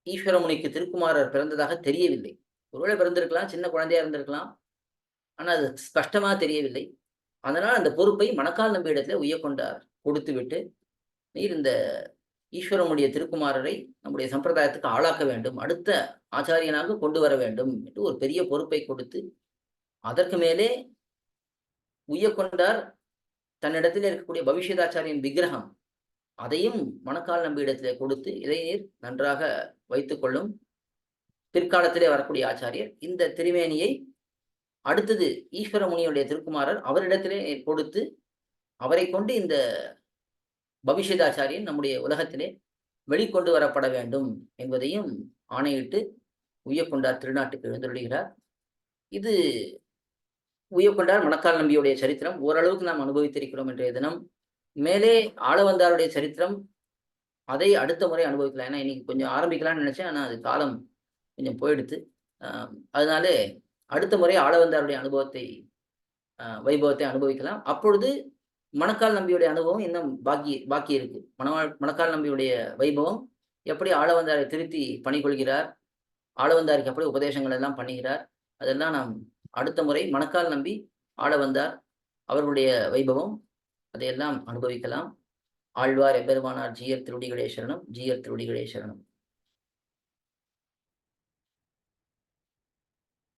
ஈஸ்வரமுனிக்கு திருக்குமாரர் பிறந்ததாக தெரியவில்லை. ஒருவேளை பிறந்திருக்கலாம், சின்ன குழந்தையா இருந்திருக்கலாம், ஆனால் அது ஸ்பஷ்டமாக தெரியவில்லை. அதனால் அந்த பொறுப்பை மணக்கால் நம்பி இடத்துல உய்யக்கொண்டார் கொடுத்து விட்டு, நீர் இந்த ஈஸ்வரமுடைய திருக்குமாரரை நம்முடைய சம்பிரதாயத்துக்கு ஆளாக்க வேண்டும், அடுத்த ஆச்சாரியனாக கொண்டு வர வேண்டும் என்று ஒரு பெரிய பொறுப்பை கொடுத்து, அதற்கு மேலே உய்யக்கொண்டார் தன்னிடத்தில் இருக்கக்கூடிய பவிஷ்யதாச்சாரியின் விக்கிரகம் அதையும் மணக்கால் நம்பி இடத்திலே கொடுத்து, இதை நீர் நன்றாக வைத்துக் கொள்ளும், பிற்காலத்திலே வரக்கூடிய ஆச்சாரியர் இந்த திருமேனியை அடுத்தது ஈஸ்வரமுனியுடைய திருக்குமாரர் அவரிடத்திலே கொடுத்து, அவரை கொண்டு இந்த பவிஷ்யதாச்சாரியன் நம்முடைய உலகத்திலே வெளிக்கொண்டு வரப்பட வேண்டும் என்பதையும் ஆணையிட்டு உய்யக்கொண்டார் திருநாட்டுக்கு எழுந்தருளுகிறார். இது உய்யக்கொண்டார் மணக்கால் நம்பியுடைய சரித்திரம். ஓரளவுக்கு நாம் அனுபவித்திருக்கிறோம் இன்றைய தினம். மேலே ஆளவந்தாருடைய சரித்திரம் அதை அடுத்த முறை அனுபவிக்கலாம். ஏன்னா இன்னைக்கு கொஞ்சம் ஆரம்பிக்கலாம்னு நினைச்சேன், ஆனால் அது காலம் கொஞ்சம் போயிடுத்து. அதனாலே அடுத்த முறை ஆளவந்தாருடைய அனுபவத்தை வைபவத்தை அனுபவிக்கலாம். அப்பொழுது மணக்கால் நம்பியுடைய அனுபவம் இன்னும் பாக்கி இருக்கு. மணக்கால் நம்பியுடைய வைபவம் எப்படி ஆளவந்தாரை திருத்தி பணி கொள்கிறார், ஆளவந்தாருக்கு எப்படி உபதேசங்கள் எல்லாம் பண்ணுகிறார், அதெல்லாம் நாம் அடுத்த முறை மணக்கால் நம்பி ஆளவந்தார் அவர்களுடைய வைபவம் அதையெல்லாம் அனுபவிக்கலாம். ஆழ்வார் எம்பெருமானார் ஜீயர் திருவடிகளே சரணம். ஜீயர் திருவடிகளே சரணம்.